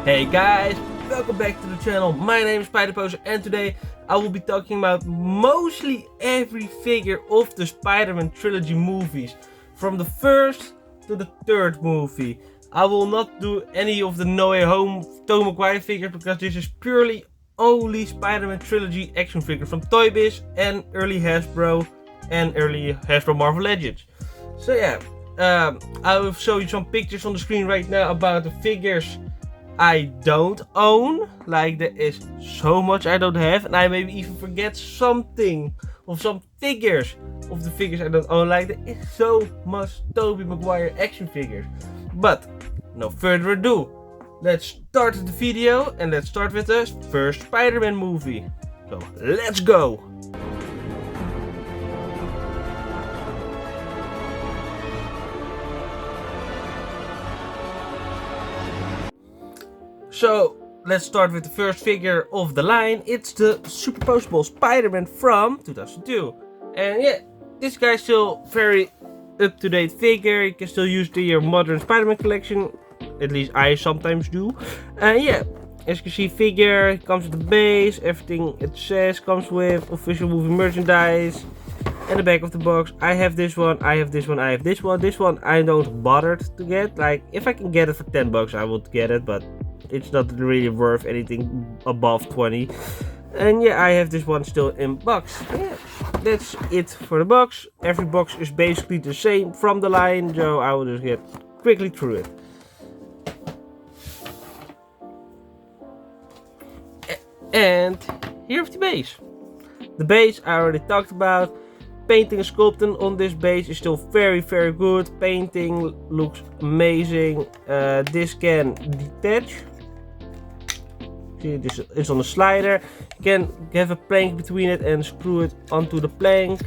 Hey guys, welcome back to the channel. My name is Spider-Poser and today I will be talking about mostly every figure of the Spider-Man trilogy movies. From the first to the third movie. I will not do any of the No Way Home Tobey Maguire figures because this is purely only Spider-Man trilogy action figures from Toy Biz and early Hasbro Marvel Legends. So yeah, I will show you some pictures on the screen right now about the figures I don't own. Like, there is so much I don't have, and I maybe even forget something of some figures of the figures I don't own. Like, there is so much Tobey Maguire action figures. But no further ado, let's start the video and let's start with the first Spider-Man movie. So let's go. So let's start with the first figure of the line. It's the superposable Spider-Man from 2002. And yeah, this guy's still very up-to-date figure. You can still use the modern Spider-Man collection. At least I sometimes do. Yeah, as you can see, figure, it comes with the base, everything it says comes with official movie merchandise. And the back of the box, I have this one, I have this one, I have this one. This one I don't bother to get. Like, if I can get it for 10 bucks, I would get it, but it's not really worth anything above 20. And yeah, I have this one still in box. Yeah, that's it for the box. Every box is basically the same from the line, so I will just get quickly through it. And here's the base. The base I already talked about. Painting and sculpting on this base is still very good. Painting looks amazing. This can detach. See, this is on a slider. You can have a plank between it and screw it onto the plank.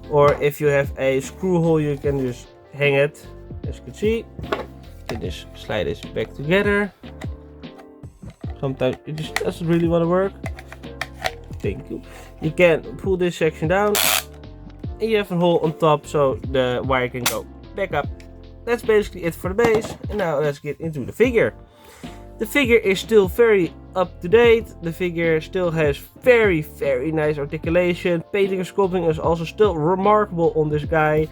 Or if you have a screw hole, you can just hang it. As you can see, you can just slide this back together. Sometimes it just doesn't really want to work. Thank you. You can pull this section down and you have a hole on top so the wire can go back up. That's basically it for the base. And now let's get into the figure. The figure is still very up to date. The figure still has very nice articulation. Painting and sculpting is also still remarkable on this guy.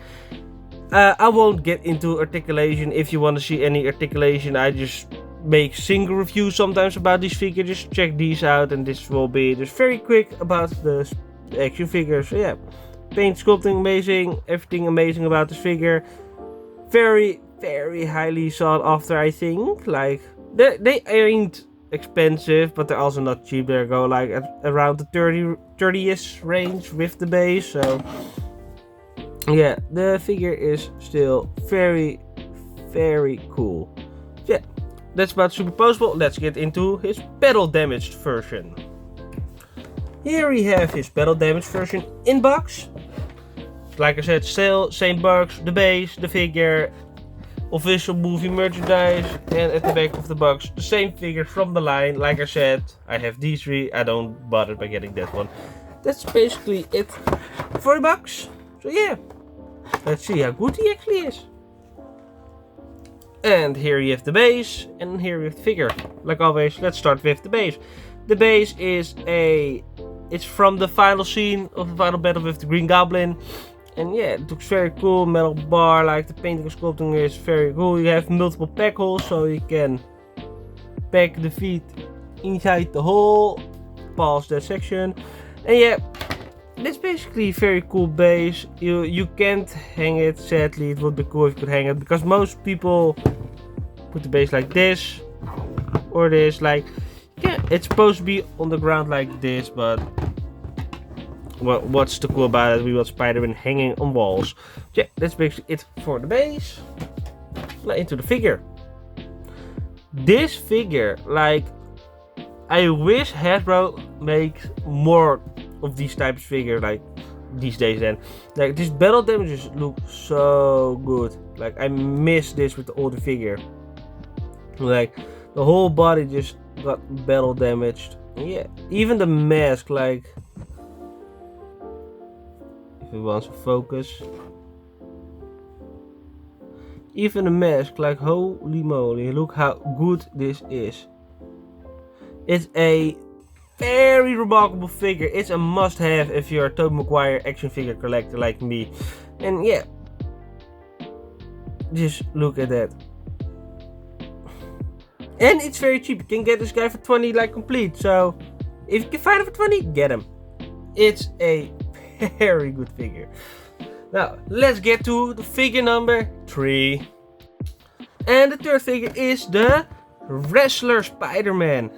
I won't get into articulation. If you want to see any articulation, I just make single reviews sometimes about these figures. Just check these out, and this will be just very quick about the action figures. So yeah, paint, sculpting amazing, everything amazing about this figure. Very highly sought after, I think. Like, they ain't expensive, but they're also not cheap. They go like at around the 30ish range with the base. So yeah, the figure is still very cool. Yeah, that's about superposable. Let's get into his battle damaged version. Here we have his battle damaged version in box. Like I said, still same box, the base, the figure, official movie merchandise, and at the back of the box, the same figure from the line. Like I said, I have these three. I don't bother by getting that one. That's basically it for the box. So yeah, let's see how good he actually is. And here you have the base, and here you have the figure. Like always, let's start with the base. The base is it's from the final scene of the final battle with the Green Goblin. And yeah, it looks very cool. Metal bar, like the painting and sculpting is very cool. You have multiple pack holes, so you can pack the feet inside the hole. Pause that section. And yeah, that's basically a very cool base. You can't hang it, sadly. It would be cool if you could hang it, because most people put the base like this or this. Like, yeah, it's supposed to be on the ground like this, but well, what's the cool about it? We want Spider-Man hanging on walls. Yeah, that's basically it for the base. Now into the figure. This figure, like, I wish Hasbro makes more of these types of figure like these days. Then, like, this battle damages look so good. Like, I miss this with the older figure. Like, the whole body just got battle damaged. Yeah, even the mask, like, if it wants to focus. Even the mask, like holy moly, look how good this is. It's a very remarkable figure. It's a must-have if you're a Tobey Maguire action figure collector like me. And yeah, just look at that. And it's very cheap. You can get this guy for 20 like complete. So if you can find it for 20, get him. It's a very good figure. Now let's get to the figure number 3. And the third figure is the Wrestler Spider-Man.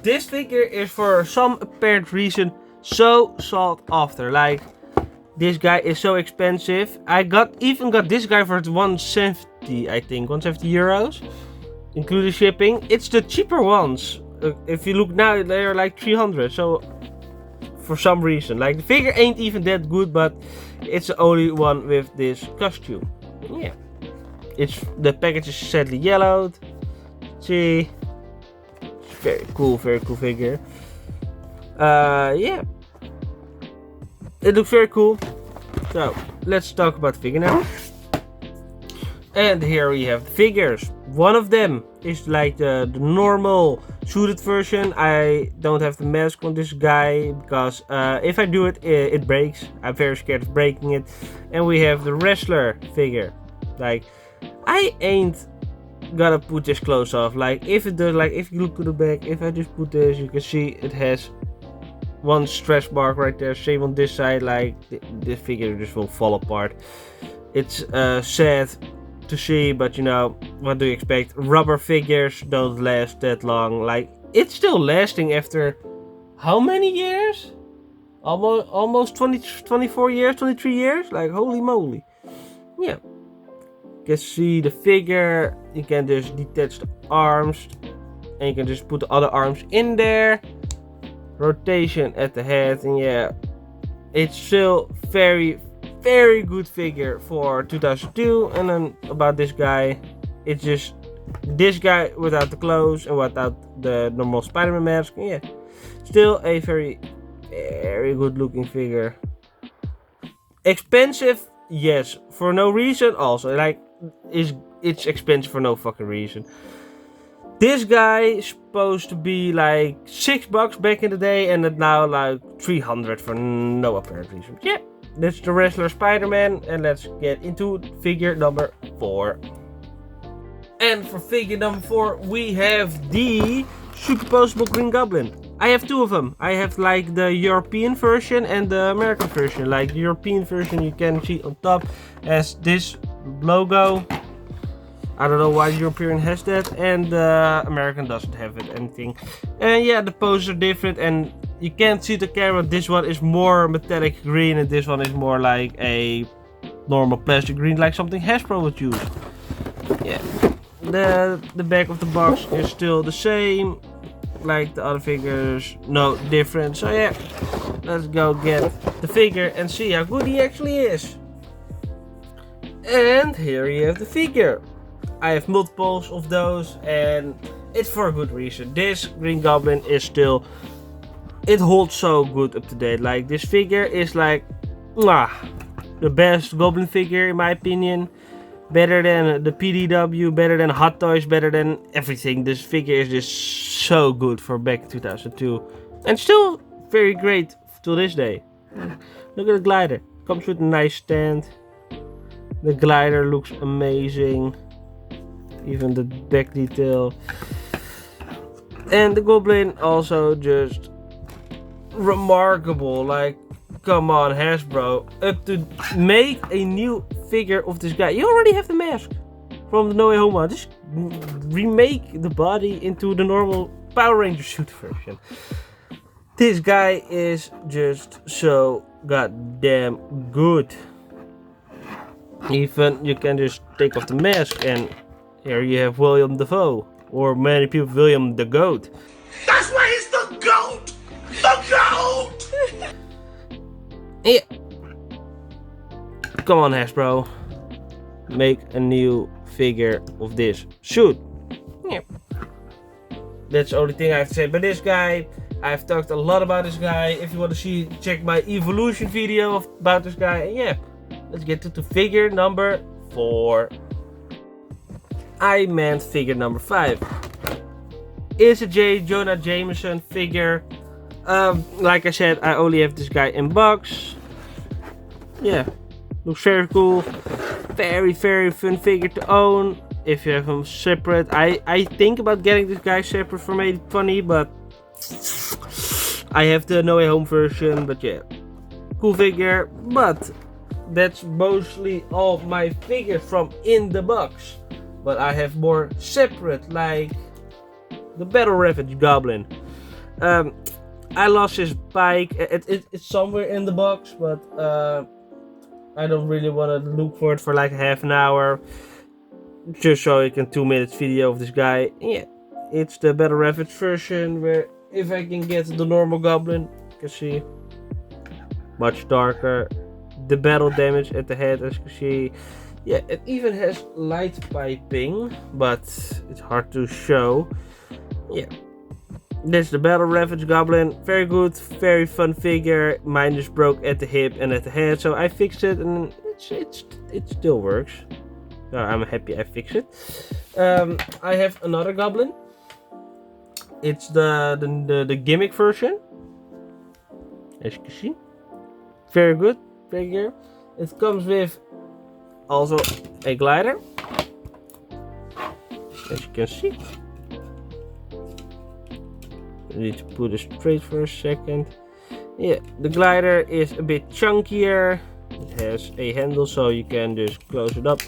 This figure is for some apparent reason so sought after. Like, this guy is so expensive. I even got this guy for 170, I think, 170 euros, including shipping. It's the cheaper ones. If you look now, they're like 300. So for some reason, like, the figure ain't even that good, but it's the only one with this costume. Yeah, the package is sadly yellowed. See. Very cool figure. Yeah, it looks very cool. So let's talk about the figure now. And here we have the figures. One of them is like the normal suited version. I don't have the mask on this guy because if I do it, it breaks. I'm very scared of breaking it. And we have the wrestler figure. Like, I ain't gotta put this close off. Like, if it does, like, if you look to the back, if I just put this, you can see it has one stretch mark right there. Same on this side. Like, this figure just will fall apart. It's sad to see, but you know, what do you expect? Rubber figures don't last that long. Like, it's still lasting after how many years? Almost 24 years, 23 years? Like, holy moly. Yeah. You can see the figure. You can just detach the arms and you can just put the other arms in there. Rotation at the head, and yeah, it's still very good figure for 2002. And then about this guy, it's just this guy without the clothes and without the normal Spider-Man mask. Yeah, still a very good looking figure. Expensive, yes, for no reason. Also, like, it's expensive for no fucking reason. This guy is supposed to be like $6 back in the day, and it's now like 300 for no apparent reason. Yeah, that's the Wrestler Spider-Man, and let's get into figure number 4. And for figure number 4, we have the Superposable Green Goblin. I have two of them. I have like the European version and the American version. Like, the European version, you can see on top as this logo. I don't know why the European has that, and the American doesn't have it, anything. And yeah, the poses are different, and you can't see the camera. This one is more metallic green, and this one is more like a normal plastic green, like something Hasbro would use. Yeah, the back of the box is still the same, like the other figures, no different. So yeah, let's go get the figure and see how good he actually is. And here you have the figure. I have multiples of those, and it's for a good reason. This Green Goblin is still, it holds so good up to date. Like, this figure is like, the best Goblin figure in my opinion. Better than the PDW, better than Hot Toys, better than everything. This figure is just so good for back in 2002. And still very great to this day. Look at the glider. Comes with a nice stand. The glider looks amazing. Even the back detail. And the Goblin also just remarkable. Like, come on, Hasbro. Up to make a new figure of this guy. You already have the mask from the No Way Home one. Just remake the body into the normal Power Ranger suit version. This guy is just so goddamn good. Even you can just take off the mask, and here you have William Dafoe, or many people William the Goat. That's why he's the GOAT! The GOAT! Yeah. Come on, Hasbro. Make a new figure of this suit. Yeah. That's the only thing I have to say about this guy. I've talked a lot about this guy. If you want to see, check my evolution video about this guy. And yeah, let's get to figure number for I-Man figure number 5. It's a J. Jonah Jameson figure. Like I said, I only have this guy in box. Yeah, looks very cool. Very, very fun figure to own. If you have him separate, I think about getting this guy separate for Made It Funny, but I have the No Way Home version. But yeah, cool figure. But that's mostly all my figures from in the box. But I have more separate, like the Battle Ravage Goblin. I lost his bike. It's somewhere in the box, but I don't really want to look for it for like half an hour. Just so you can 2 minutes video of this guy. Yeah, it's the Battle Ravage version where if I can get the normal Goblin, you can see much darker. The battle damage at the head, as you can see. Yeah, it even has light piping, but it's hard to show. Yeah, this is the Battle Ravage Goblin. Very good, very fun figure. Mine just broke at the hip and at the head, so I fixed it, and it still works. So I'm happy I fixed it. I have another Goblin. It's the gimmick version, as you can see. Very good figure. It comes with also a glider, as you can see. I need to put it straight for a second. Yeah, the glider is a bit chunkier. It has a handle so you can just close it up.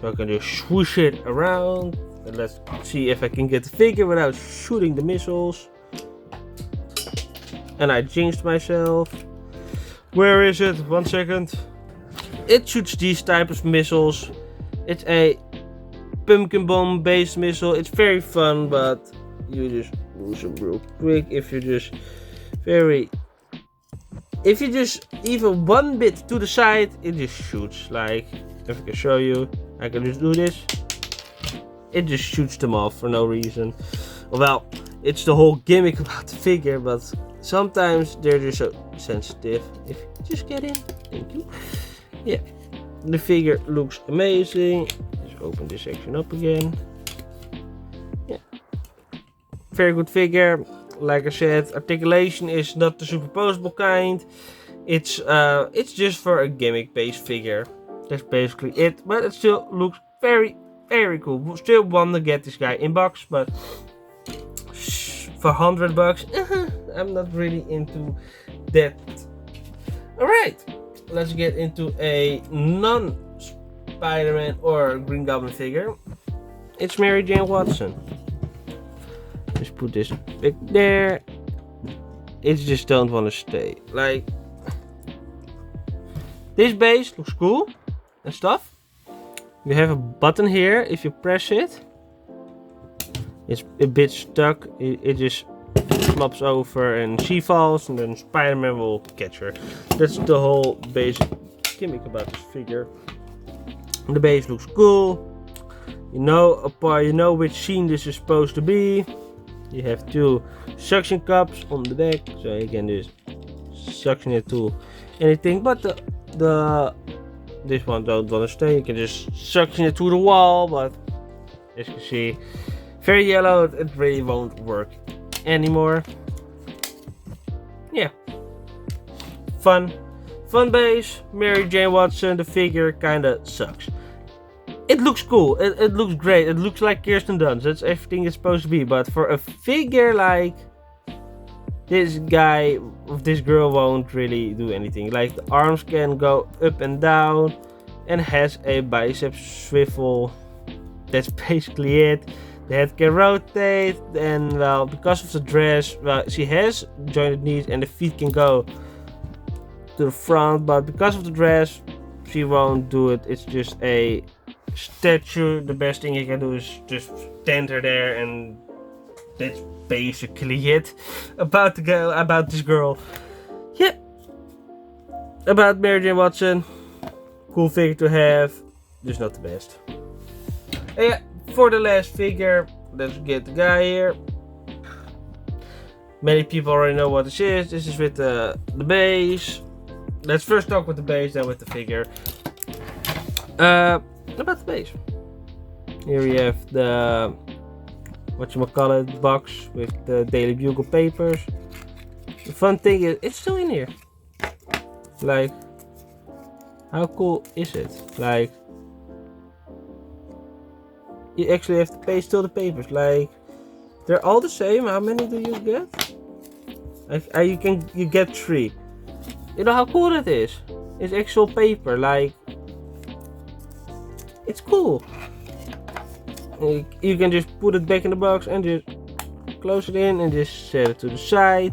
So I can just swoosh it around. And let's see if I can get the figure without shooting the missiles. And I jinxed myself. Where is it? 1 second. It shoots these type of missiles. It's a pumpkin bomb based missile. It's very fun, but you just lose them real quick if you just even one bit to the side, it just shoots. Like, if I can show you, I can just do this. It just shoots them off for no reason. Well, it's the whole gimmick about the figure, but sometimes they're just so sensitive. If you just get in, thank you. Yeah, the figure looks amazing. Let's open this section up again. Yeah, very good figure. Like I said, articulation is not the superposable kind. It's just for a gimmick-based figure. That's basically it. But it still looks very, very cool. Still want to get this guy in box, but for $100, I'm not really into that. Alright, let's get into a non-Spider-Man or Green Goblin figure. It's Mary Jane Watson. Just put this back there. It just don't want to stay. Like, this base looks cool and stuff. You have a button here. If you press it, it's a bit stuck. It just flops over and she falls, and then Spider-Man will catch her. That's the whole basic gimmick about this figure. The base looks cool. You know which scene this is supposed to be. You have 2 suction cups on the back, so you can just suction it to anything. But this one don't want to stay. You can just suction it to the wall, but as you can see, very yellow. It really won't work anymore. Yeah, fun base. Mary Jane Watson. The figure kinda sucks. It looks cool. It looks great. It looks like Kirsten Dunst. That's everything it's supposed to be. But for a figure like this guy, this girl won't really do anything. Like, the arms can go up and down, and has a bicep swivel. That's basically it. The head can rotate, and well, because of the dress, well, she has jointed knees, and the feet can go to the front. But because of the dress, she won't do it. It's just a statue. The best thing you can do is just stand her there, and that's basically it about this girl. Yeah, about Mary Jane Watson. Cool figure to have, just not the best. And yeah, for the last figure, let's get the guy here. Many people already know what this is. This is with the base. Let's first talk with the base, then with the figure. About the base. Here we have the whatchamacallit box with the Daily Bugle papers. The fun thing is it's still in here. Like, how cool is it? Like, you actually have to pay still the papers. Like, they're all the same. How many do you get? Like, you get 3. You know how cool that is? It's actual paper. Like, it's cool. You can just put it back in the box and just close it in and just set it to the side.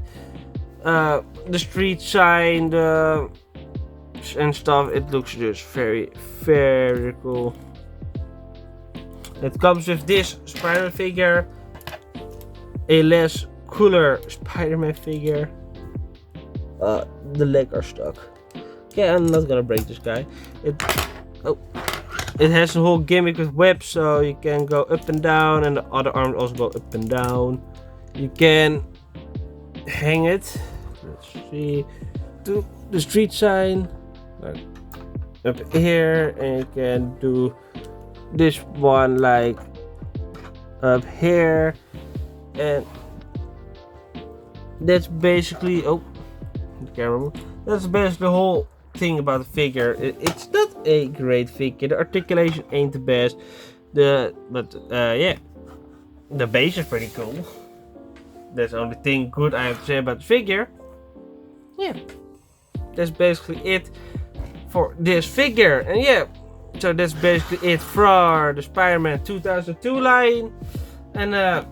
The street sign, and stuff. It looks just very, very cool. It comes with this Spider-Man figure, a less cooler Spider-Man figure. The legs are stuck. Okay, I'm not gonna break this guy. It has a whole gimmick with webs, so you can go up and down, and the other arm also go up and down. You can hang it. Let's see, to the street sign, like up here, and you can do this one like up here, and that's basically the camera. That's basically the whole thing about the figure. It's not a great figure. The articulation ain't the best. Yeah, the base is pretty cool. That's the only thing good I have to say about the figure. Yeah, that's basically it for this figure. And yeah, so that's basically it for the Spider-Man 2002 line. And I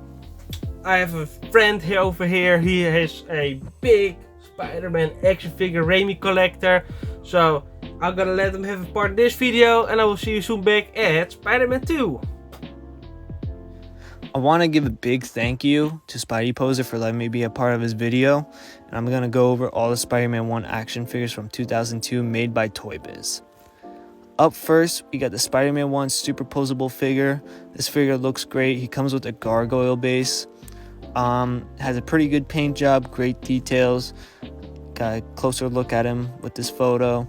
have a friend here over here. He has a big Spider-Man action figure Raimi collector. So I'm gonna let him have a part of this video, and I will see you soon back at Spider-Man 2. I want to give a big thank you to Spidey Poser for letting me be a part of his video, and I'm going to go over all the Spider-Man 1 action figures from 2002 made by Toy Biz. Up first, we got the Spider-Man 1 superposable figure. This figure looks great. He comes with a gargoyle base. Has a pretty good paint job, great details. Got a closer look at him with this photo.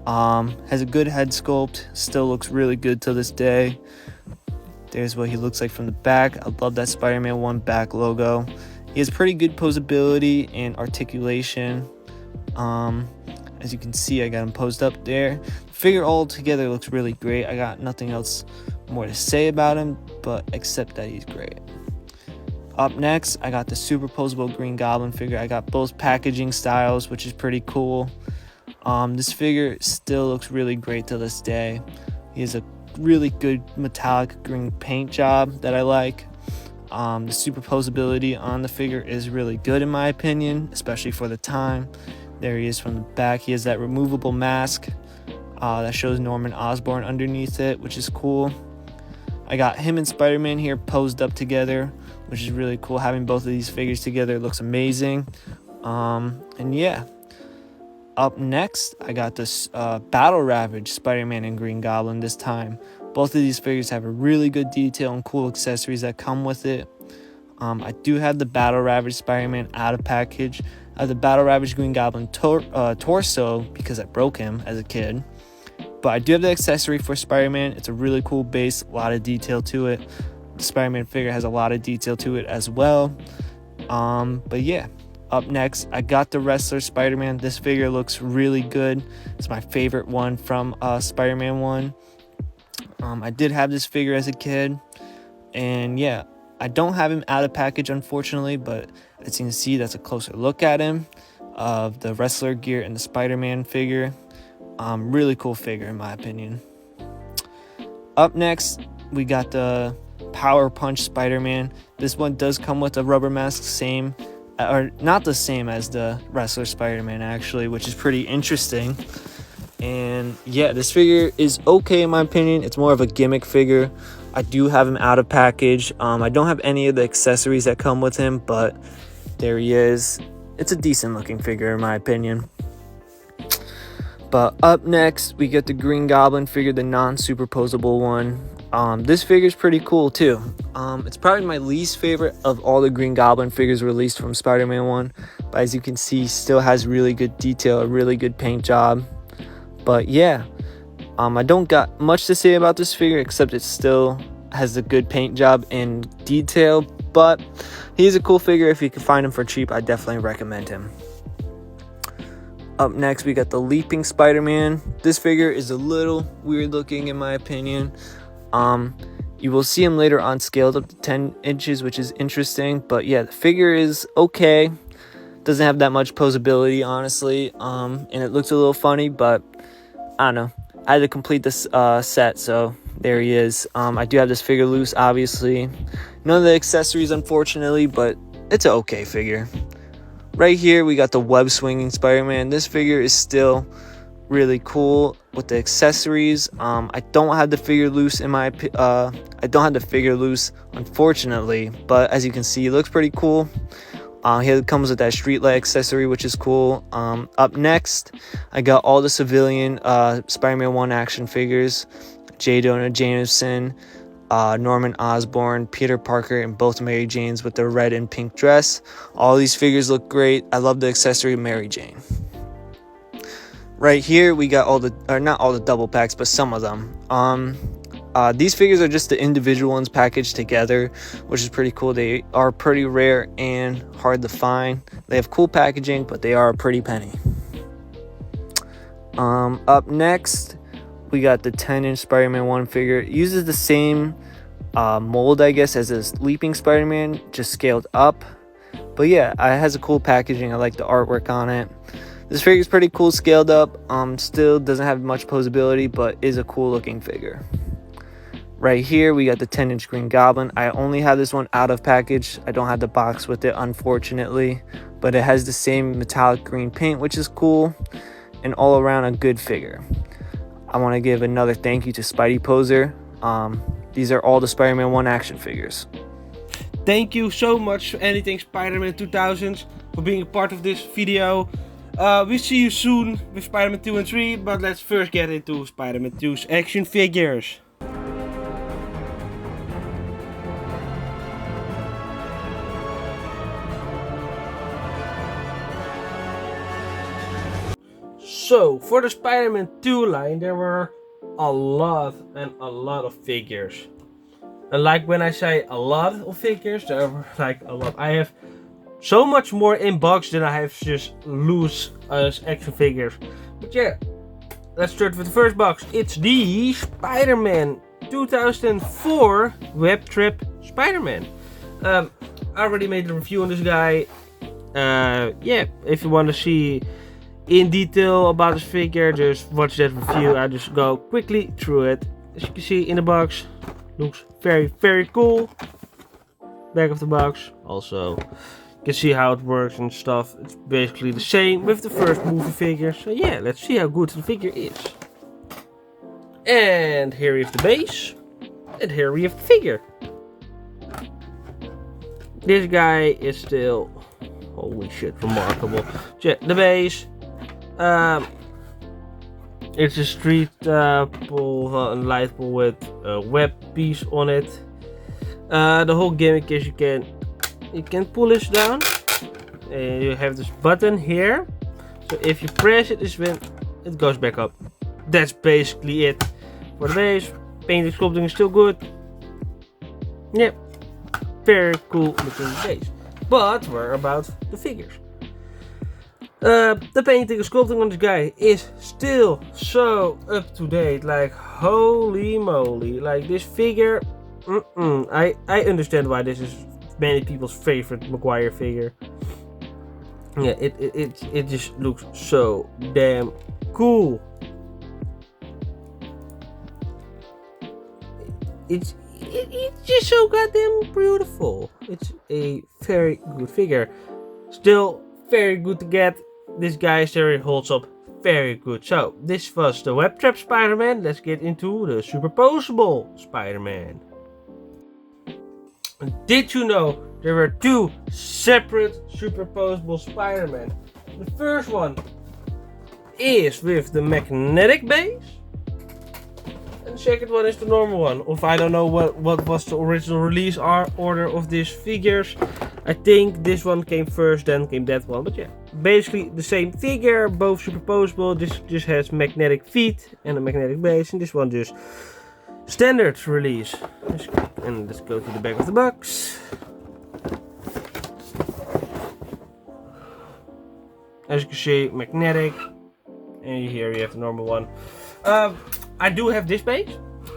Has a good head sculpt, still looks really good to this day. There's what he looks like from the back. I love that Spider-Man 1 back logo. He has pretty good posability and articulation. As you can see, I got him posed up there. The figure all together looks really great. I got nothing else more to say about him, but except that he's great. Up next, I got the superposable Green Goblin figure. I got both packaging styles, which is pretty cool. This figure still looks really great to this day. He has a really good metallic green paint job that I like. The superposability on the figure is really good in my opinion, especially for the time. There he is from the back. He has that removable mask that shows Norman Osborn underneath it, which is cool. I got him and Spider-Man here posed up together, which is really cool. Having both of these figures together looks amazing. And yeah, up next, I got this Battle Ravage Spider-Man and Green Goblin this time. Both of these figures have a really good detail and cool accessories that come with it. I do have the Battle Ravage Spider-Man out of package. I have the Battle Ravage Green Goblin torso because I broke him as a kid. But I do have the accessory for Spider-Man. It's a really cool base, a lot of detail to it. The Spider-Man figure has a lot of detail to it as well. But yeah. Up next, I got the Wrestler Spider-Man. This figure looks really good. It's my favorite one from Spider-Man 1. I did have this figure as a kid. And yeah, I don't have him out of package, unfortunately. But as you can see, that's a closer look at him. Of the Wrestler gear and the Spider-Man figure. Really cool figure, in my opinion. Up next, we got the Power Punch Spider-Man. This one does come with a rubber mask, or not the same as the Wrestler Spider-Man actually, which is pretty interesting. And yeah, this figure is okay in my opinion. It's more of a gimmick figure. I do have him out of package. I don't have any of the accessories that come with him, but there he is. It's a decent looking figure in my opinion. But up next, we get the Green Goblin figure, the non-superposable one. This figure is pretty cool too. It's probably my least favorite of all the Green Goblin figures released from Spider-Man 1. But as you can see, still has really good detail, a really good paint job. But yeah, I don't got much to say about this figure except it still has a good paint job and detail, but he's a cool figure. If you can find him for cheap, I definitely recommend him. Up next, we got the Leaping Spider-Man. This figure is a little weird looking in my opinion. You will see him later on scaled up to 10 inches, which is interesting, but yeah, the figure is okay. Doesn't have that much posability, honestly, and it looks a little funny, but I don't know. I had to complete this set, so there he is. I do have this figure loose, obviously. None of the accessories, unfortunately, but it's an okay figure. Right here, we got the web swinging Spider-Man. This figure is still really cool with the accessories. I don't have the figure loose unfortunately, but as you can see, it looks pretty cool. He comes with that street light accessory, which is cool. Up next, I got all the civilian Spider-Man 1 action figures. J. Jonah Jameson, Norman Osborn, Peter Parker, and both Mary Janes with the red and pink dress. All these figures look great. I love the accessory Mary Jane. Right here, we got not all the double packs, but some of them. These figures are just the individual ones packaged together, which is pretty cool. They are pretty rare and hard to find. They have cool packaging, but they are a pretty penny. Up next, we got the 10-inch Spider-Man 1 figure. It uses the same mold, I guess, as this Leaping Spider-Man, just scaled up. But yeah, it has a cool packaging. I like the artwork on it. This figure is pretty cool scaled up. Still doesn't have much posability, but is a cool looking figure. Right here, we got the 10-inch Green Goblin. I only have this one out of package. I don't have the box with it, unfortunately. But it has the same metallic green paint, which is cool. And all around a good figure. I want to give another thank you to Spidey Poser. These are all the Spider-Man 1 action figures. Thank you so much for Anything Spider-Man 2000 for being a part of this video. We see you soon with Spider-Man 2 and 3, but let's first get into Spider-Man 2's action figures. So, for the Spider-Man 2 line, there were a lot of figures. And like when I say a lot of figures, there were like a lot. I have so much more in box than I have just loose action figures. But yeah, let's start with the first box. It's the Spider-Man 2004 Web Trip Spider-Man. I already made a review on this guy. Yeah, if you want to see in detail about this figure, just watch that review. I just go quickly through it. As you can see in the box, looks very cool. Back of the box, also you can see how it works and stuff. It's basically the same with the first movie figure. So yeah, let's see how good the figure is. And here we have the base, and here we have the figure. This guy is still, holy shit, remarkable. Check the base. It's a street pole, light pole with a web piece on it. The whole gimmick is you can pull this down. You have this button here. So if you press it, is when it goes back up. That's basically it for the base. Painting sculpting is still good. Yep, very cool looking base. But we're about the figures. The painting and sculpting on this guy is still so up to date. Like, holy moly. Like, this figure, I understand why this is many people's favorite Maguire figure. Yeah, it just looks so damn cool. It's just so goddamn beautiful. It's a very good figure. Still very good to get. This guy still holds up very good. So, this was the Web Trap Spider-Man. Let's get into the Superposable Spider-Man. Did you know there were two separate Superposable Spider-Man? The first one is with the magnetic base. and the second one is the normal one. If I don't know what was the original release order of these figures. I think this one came first, then came that one. But yeah, basically the same figure, both superposable. This just has magnetic feet and a magnetic base, and this one just standard release. And let's go to the back of the box. As you can see, magnetic. And here you have the normal one. I do have this base.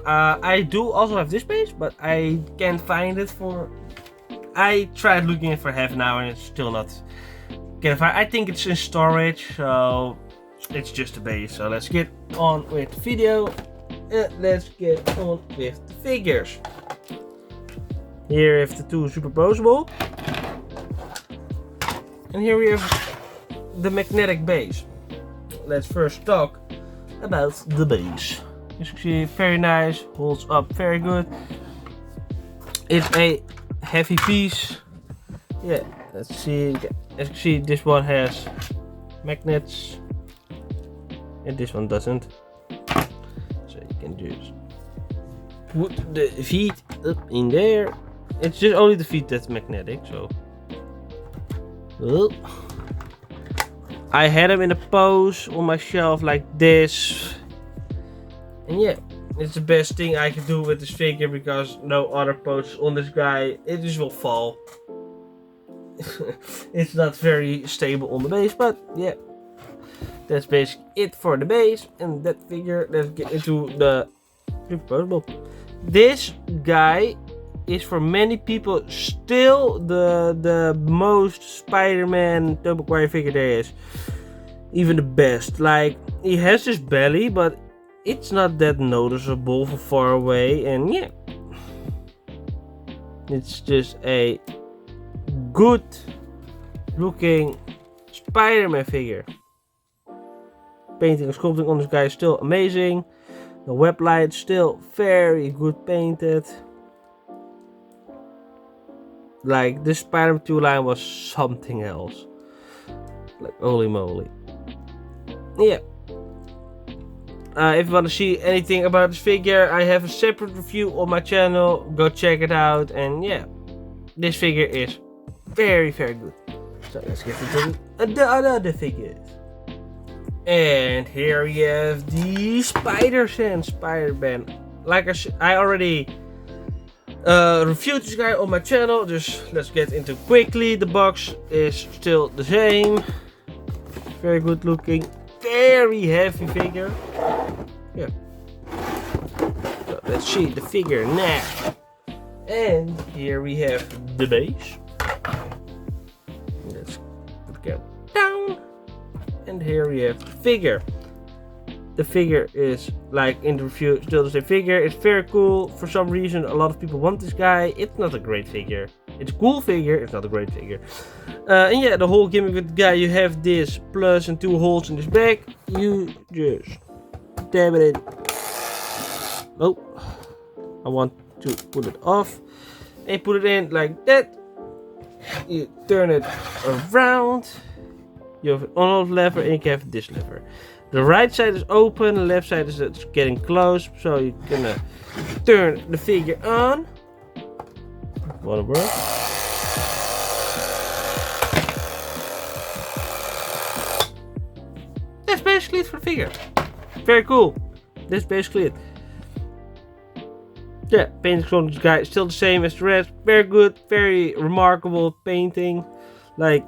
I do also have this base, but I can't find it for... I tried looking it for half an hour and it's still not... Can't find. I think it's in storage, so it's just a base. So let's get on with the video. Let's get on with the figures. Here we have the two superposable. And here we have the magnetic base. Let's first talk about the base. As you can see, very nice, holds up very good. It's a heavy piece. Yeah, let's see. As you can see, this one has magnets and this one doesn't. So you can just put the feet up in there. It's just only the feet that's magnetic, so. Oh. I had them in a pose on my shelf like this. And yeah, it's the best thing I can do with this figure because no other poses on this guy. It just will fall. It's not very stable on the base, but yeah. That's basically it for the base. And that figure, let's get into the superposable. This guy is for many people still the most Spider-Man Tobey Maguire figure there is. Even the best. Like, he has this belly, but it's not that noticeable from far away. And yeah, it's just a good looking Spider-Man figure. Painting and sculpting on this guy is still amazing. The web light still very good painted. Like, this Spider-Man 2 line was something else. Like, holy moly. Yeah. If you want to see anything about this figure, I have a separate review on my channel. Go check it out. And yeah, this figure is very, very good. So let's get into the other figures. And here we have the Spider-Sense Spider-Man. Like I already reviewed this guy on my channel. Just let's get into quickly. The box is still the same. Very good looking. Very heavy figure. Yeah. So let's see the figure now. And here we have the base. Let's put it down. And here we have the figure. The figure is, like in the review, still the same figure. It's very cool. For some reason, a lot of people want this guy. It's not a great figure. It's a cool figure. It's not a great figure. And yeah, the whole gimmick with the guy, you have this plus and two holes in his back. You just dab it in. Oh, I want to put it off. And put it in like that. You turn it around. You have an on-off lever and you have this lever. The right side is open, the left side is getting close, so you're gonna turn the figure on. Wanna work? That's basically it for the figure. Very cool. That's basically it. Yeah, painting on this guy is still the same as the rest. Very good, very remarkable painting. Like,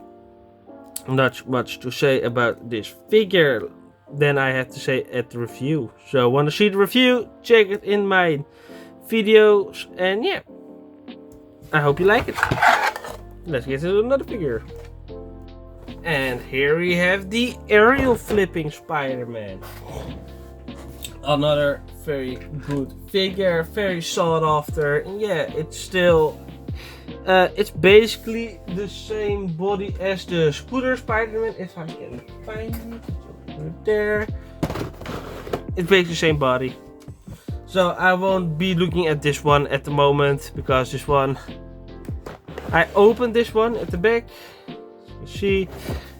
not much to say about this figure than I have to say at the review. So want to see the review? Check it in my videos. And yeah, I hope you like it. Let's get to another figure. And here we have the aerial flipping Spider-Man. Another very good figure, very sought after. And yeah, it's still it's basically the same body as the scooter Spider-Man, if I can find it. Right there. It's basically the same body. So I won't be looking at this one at the moment, because this one, I opened this one at the back. You see,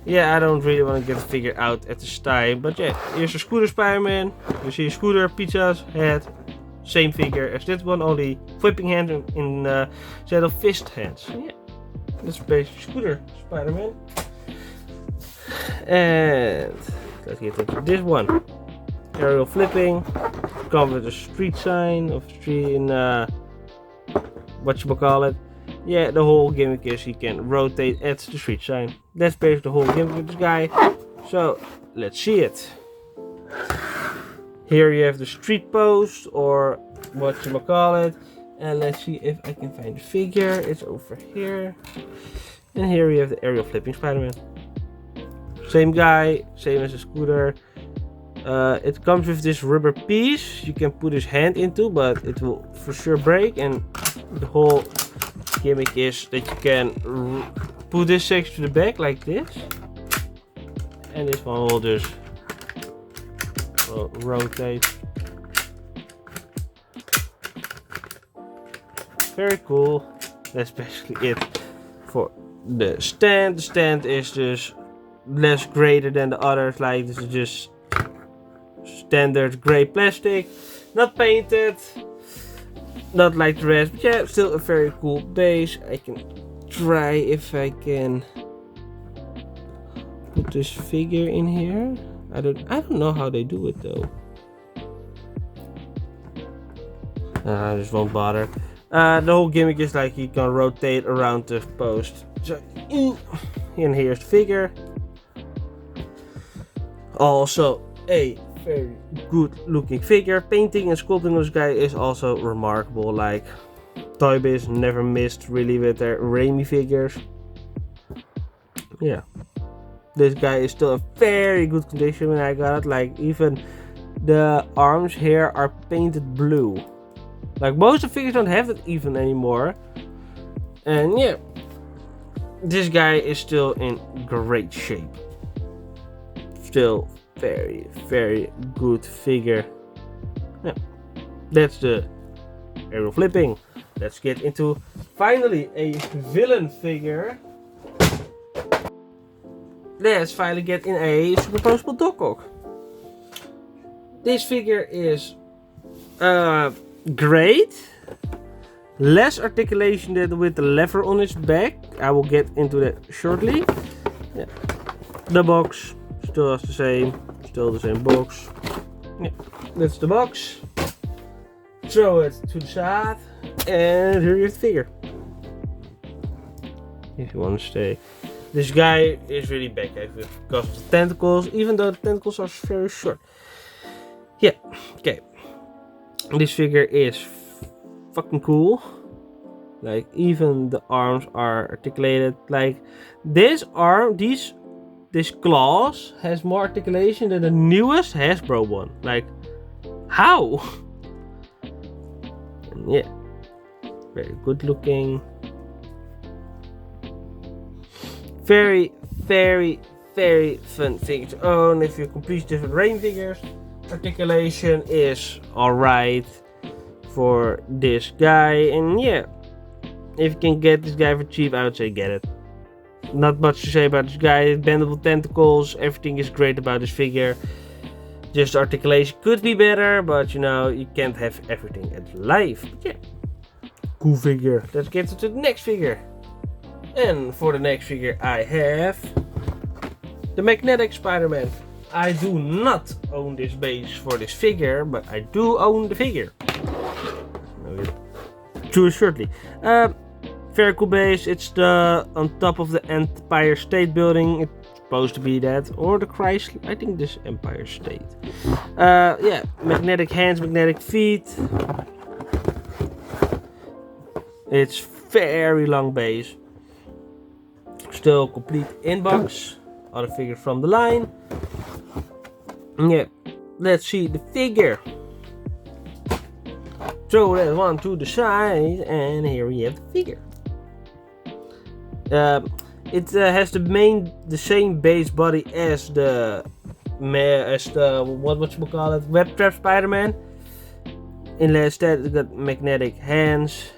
yeah, I don't really want to get the figure out at this time. But yeah, here's a scooter Spider-Man. You see a scooter, pizza's head. same figure as this one, only flipping hand instead of fist hands. Yeah, that's basically Scooter Spider-Man. And let's get into this one. Aerial flipping. Come with a street sign of street in whatchamacallit. Yeah, the whole gimmick is he can rotate at the street sign. That's basically the whole gimmick with this guy. So let's see it. Here you have the street post or whatchamacallit. And let's see if I can find the figure. It's over here. And here we have the aerial flipping Spider-Man. Same guy, same as a Scooter. It comes with this rubber piece you can put his hand into, but it will for sure break. And the whole gimmick is that you can put this section to the back like this. And this one will just rotate. Very cool. That's basically it for the stand. The stand is just less greater than the others. Like this is just standard gray plastic, not painted, not like the rest, but yeah, still a very cool base. I can try if I can put this figure in here. I don't know how they do it though. I just won't bother. The whole gimmick is like you can rotate around the post. So, and here's the figure. Also a very good looking figure. Painting and sculpting this guy is also remarkable. Like Toy Biz never missed really with their Raimi figures. Yeah, this guy is still a very good condition when I got it. Like even the arms here are painted blue. Like most of the figures don't have it even anymore. And yeah, this guy is still in great shape. Still very, very good figure. Yeah, that's the aerial flipping. Let's get into finally a villain figure. Let's finally get in a superposable Doc Ock. This figure is great. Less articulation than with the lever on its back. I will get into that shortly. Yeah. The box still is the same. Still the same box. Yeah. That's the box. Throw it to the side. And here is the figure. If you want to stay. This guy is really back because of the tentacles. Even though the tentacles are very short. Yeah. Okay. This figure is fucking cool. Like even the arms are articulated. Like this arm, this claws has more articulation than the newest Hasbro one. Like how? And yeah, very good looking. Very, very, very fun figure to own if you complete different Rain figures. Articulation is alright for this guy, and yeah, if you can get this guy for cheap, I would say get it. Not much to say about this guy. Bendable tentacles, everything is great about this figure. Just articulation could be better, but you know, you can't have everything in life. But yeah, cool figure. Let's get to the next figure. And for the next figure I have the magnetic Spider-Man. I do not own this base for this figure, but I do own the figure. To shortly. Very cool base. It's the on top of the Empire State Building. It's supposed to be that, or the Chrysler. I think this Empire State. Yeah, magnetic hands, magnetic feet. It's very long base. Still complete inbox. Other figure from the line. Yeah, let's see the figure. Throw that one to the side, and here we have the figure. It has the same base body as the Web Trap Spider-Man. Instead, it got magnetic hands.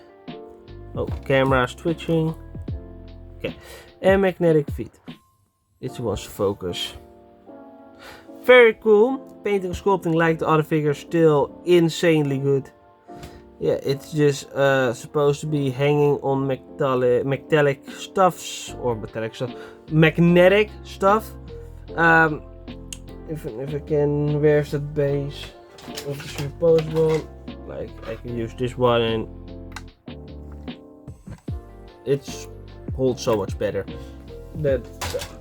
Oh, camera's twitching. Okay, and magnetic feet. It wants to focus. Very cool. Painting and sculpting like the other figures, still insanely good. Yeah, it's just supposed to be hanging on metallic stuffs or magnetic stuff. If I can, where's the base of the superposable? Like I can use this one and it's holds so much better than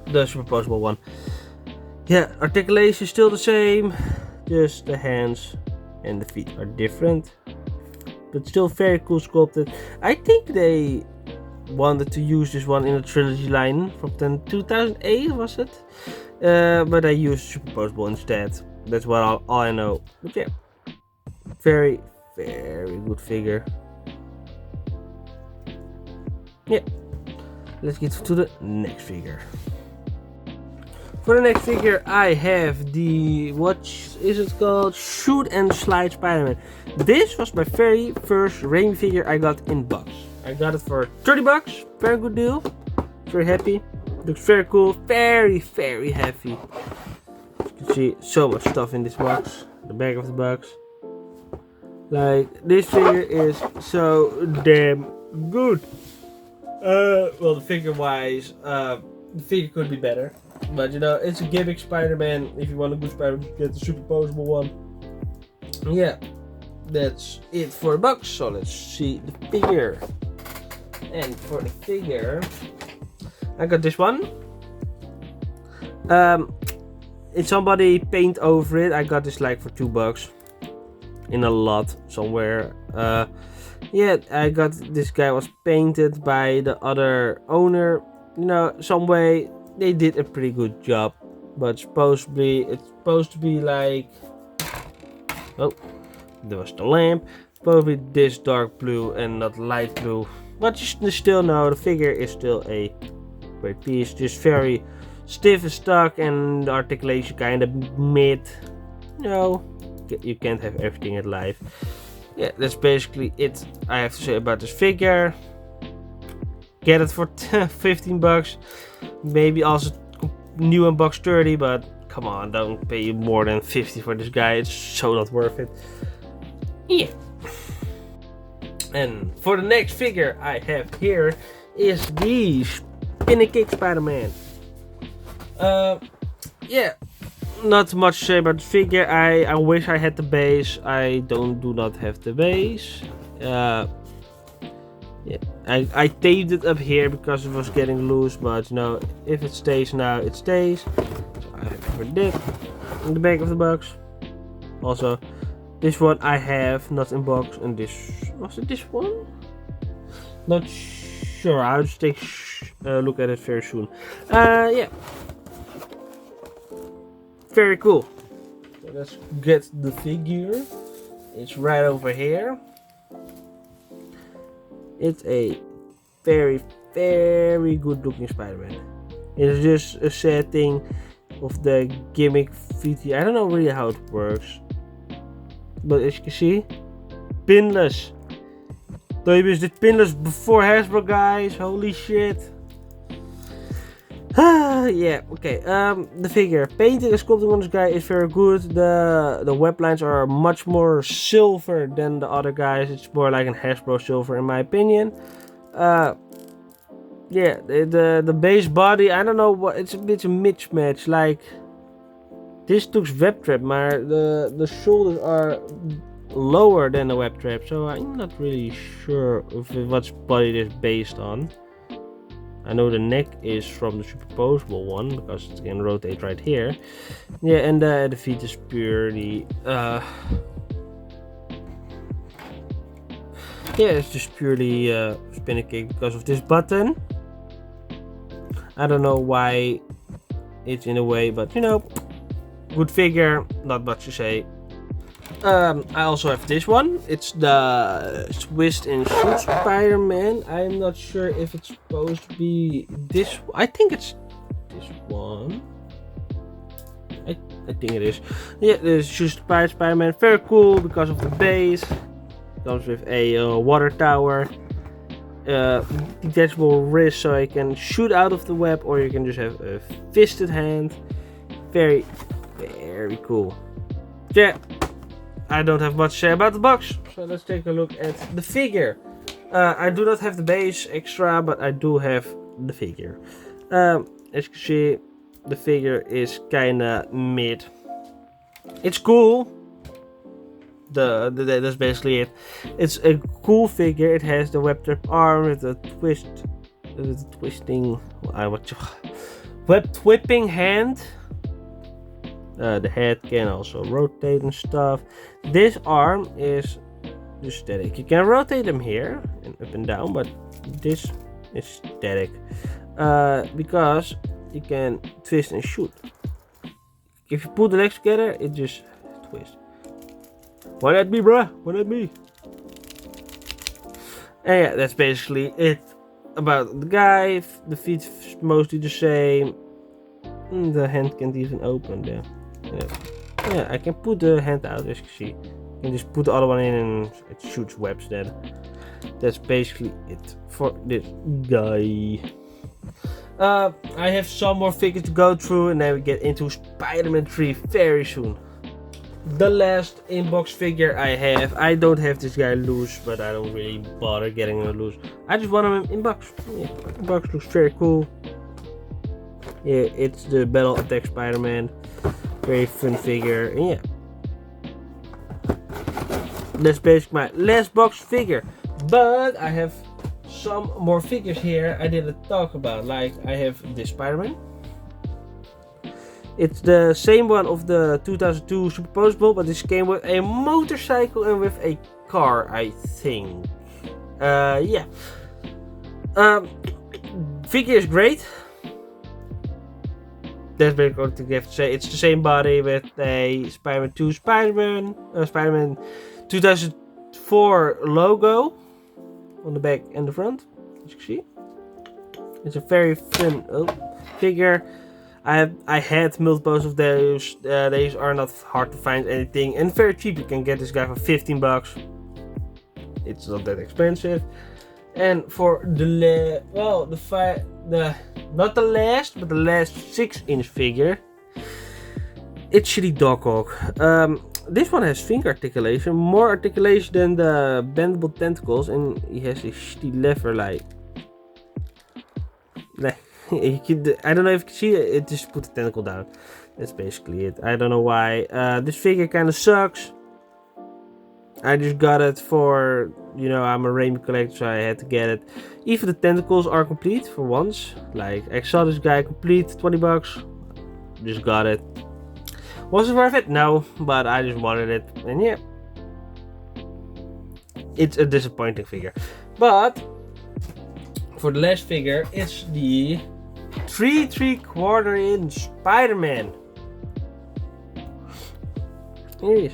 the superposable one. Yeah, articulation is still the same, just the hands and the feet are different, but still very cool sculpted. I think they wanted to use this one in the Trilogy line from 2008, was it? But I used superposable instead. That's what all I know. But yeah, very good figure. Yeah, let's get to the next figure. For the next figure, I have the, what is it called? Shoot and Slide Spider-Man. This was my very first Raimi figure I got in box. I got it for 30 bucks. Very good deal. Very happy. Looks very cool. Very heavy. You can see so much stuff in this box. The back of the box. Like, this figure is so damn good. Well, the figure wise, the figure could be better. But you know, it's a gimmick Spider-Man. If you want a good Spider-Man, you get the superposable one. Yeah, that's it for the box. So let's see the figure. And for the figure, I got this one. It's somebody paint over it. I got this like for $2 in a lot somewhere. Yeah, I got this guy was painted by the other owner. You know, some way they did a pretty good job, but it's supposed to be like, oh, there was the lamp. Probably this dark blue and not light blue. But you still know the figure is still a great piece. Just very stiff and stuck, and the articulation kind of mid. You know, you can't have everything in life. Yeah, that's basically it I have to say about this figure. Get it for 15 bucks. Maybe also new in box 30, but come on, don't pay more than 50 for this guy. It's so not worth it. Yeah. And for the next figure I have here is the Spin and Kick Spider-Man. Yeah, not much to say about the figure. I wish I had the base. I do not have the base. Yeah, I taped it up here because it was getting loose, but you know, if it stays now, it stays. So I have for that in the back of the box. Also, this one I have not in box, and this was it. This one? Not sure. I'll just take a look at it very soon. Yeah, very cool. So let's get the figure. It's right over here. It's a very good looking Spider-Man. It's just a setting of the gimmick VT. I don't know really how it works, but as you can see, pinless. Toybis did pinless before Hasbro, guys. Holy shit. Yeah, okay. The figure painting and sculpting on this guy is very good. The web lines are much more silver than the other guys. It's more like an Hasbro silver in my opinion. Yeah, the base body, I don't know what, it's a bit of a mismatch. Like, this looks web trap, but the shoulders are lower than the web trap, so I'm not really sure of what body it is based on. I know the neck is from the superposable one because it can rotate right here. Yeah, and the feet is purely yeah, it's just purely Spin and Kick because of this button. I don't know why it's in a way, but you know, good figure, not much to say. I also have this one. It's the Twist and Shoot Spider-Man. I'm not sure if it's supposed to be this. I think it's this one. I think it is. Yeah, the Shoot Spider-Man. Very cool because of the base. Comes with a water tower, detachable wrist, so I can shoot out of the web, or you can just have a fisted hand. Very cool. Yeah. I don't have much to say about the box. So let's take a look at the figure. I do not have the base extra, but I do have the figure. As you can see, the figure is kinda mid. It's cool. That's basically it. It's a cool figure. It has the web trap arm with a web whipping hand. The head can also rotate and stuff. This arm is just static. You can rotate them here and up and down, but this is static because you can twist and shoot. If you pull the legs together, it just twists. Why not me, bruh? Why not me? And yeah, that's basically it about the guy. The feet's mostly the same. The hand can't even open there. Yeah, I can put the hand out, as you can see. You can just put the other one in and it shoots webs then. That's basically it for this guy. I have some more figures to go through and then we get into Spider-Man 3 very soon. The last inbox figure I have. I don't have this guy loose, but I don't really bother getting him loose. I just want him in box. Yeah, box looks very cool. Yeah, it's the Battle Attack Spider-Man. Very fun figure. And yeah, that's basically my last box figure. But I have some more figures here I didn't talk about. Like I have this Spider-Man. It's the same one of the 2002 Superposable, but this came with a motorcycle and with a car, I think. Yeah. Figure is great. That's basically what I have to say. It's the same body with a Spider-Man 2 Spider-Man 2004 logo on the back and the front, as you can see. It's a very fun figure. I had multiples of those. These are not hard to find anything and very cheap. You can get this guy for 15 bucks. It's not that expensive. And for the not the last, but the last 6-inch figure, it's Shitty Dog Hawk. This one has finger articulation, more articulation than the bendable tentacles, and he has a shitty lever like. I don't know if you can see it, it just put the tentacle down. That's basically it. I don't know why. This figure kind of sucks. I just got it for, I'm a rainbow collector, so I had to get it. Even the tentacles are complete for once. Like, I saw this guy complete, 20 bucks. Just got it. Was it worth it? No, but I just wanted it. And yeah, it's a disappointing figure. But for the last figure, it's the 3 3/4 inch Spider-Man. Here he is.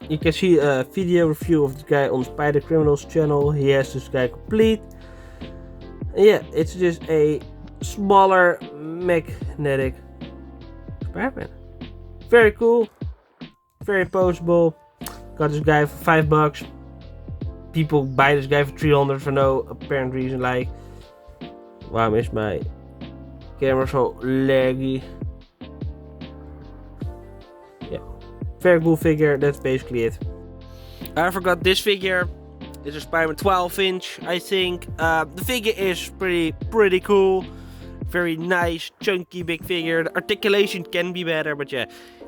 You can see a video review of this guy on Spider Criminals channel. He has this guy complete. And yeah, it's just a smaller magnetic Spider-Man. Very cool. Very poseable. Got this guy for 5 bucks. People buy this guy for 300 for no apparent reason. Like, waarom is my camera so laggy? Yeah, very cool figure. That's basically it. I forgot this figure. It's a Spider-Man 12-inch, I think. The figure is pretty cool. Very nice, chunky, big figure. The articulation can be better, but yeah,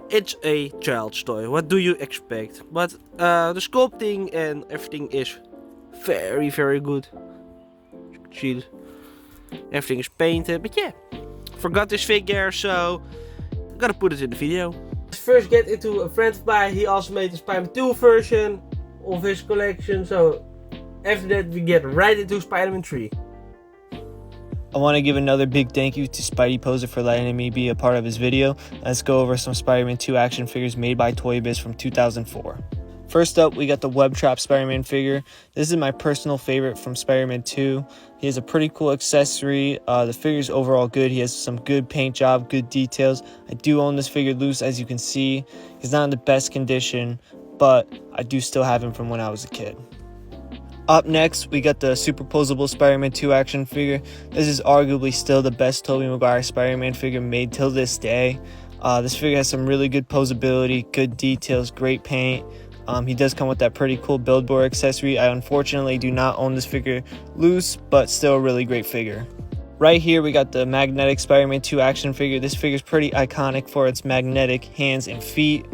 it's a child's toy. What do you expect? But the sculpting and everything is very good. See, everything is painted, but yeah, forgot this figure, so I gotta put it in the video. Let's first get into a friend of mine. He also made the Spider-Man 2 version of his collection, so after that we get right into Spider-Man 3. I want to give another big thank you to Spidey Poser for letting me be a part of his video. Let's go over some Spider-Man 2 action figures made by Toy Biz from 2004. First up, we got the Web Trap Spider-Man figure. This is my personal favorite from Spider-Man 2. He has a pretty cool accessory. The figure is overall good. He has some good paint job, good details. I do own this figure loose, as you can see. He's not in the best condition, but I do still have him from when I was a kid. Up next, we got the Superposable Spider-Man 2 action figure. This is arguably still the best Tobey Maguire Spider-Man figure made till this day. This figure has some really good posability, good details, great paint. He does come with that pretty cool billboard accessory. I unfortunately do not own this figure loose, but still a really great figure. Right here we got the magnetic Spider-Man 2 action figure. This figure is pretty iconic for its magnetic hands and feet,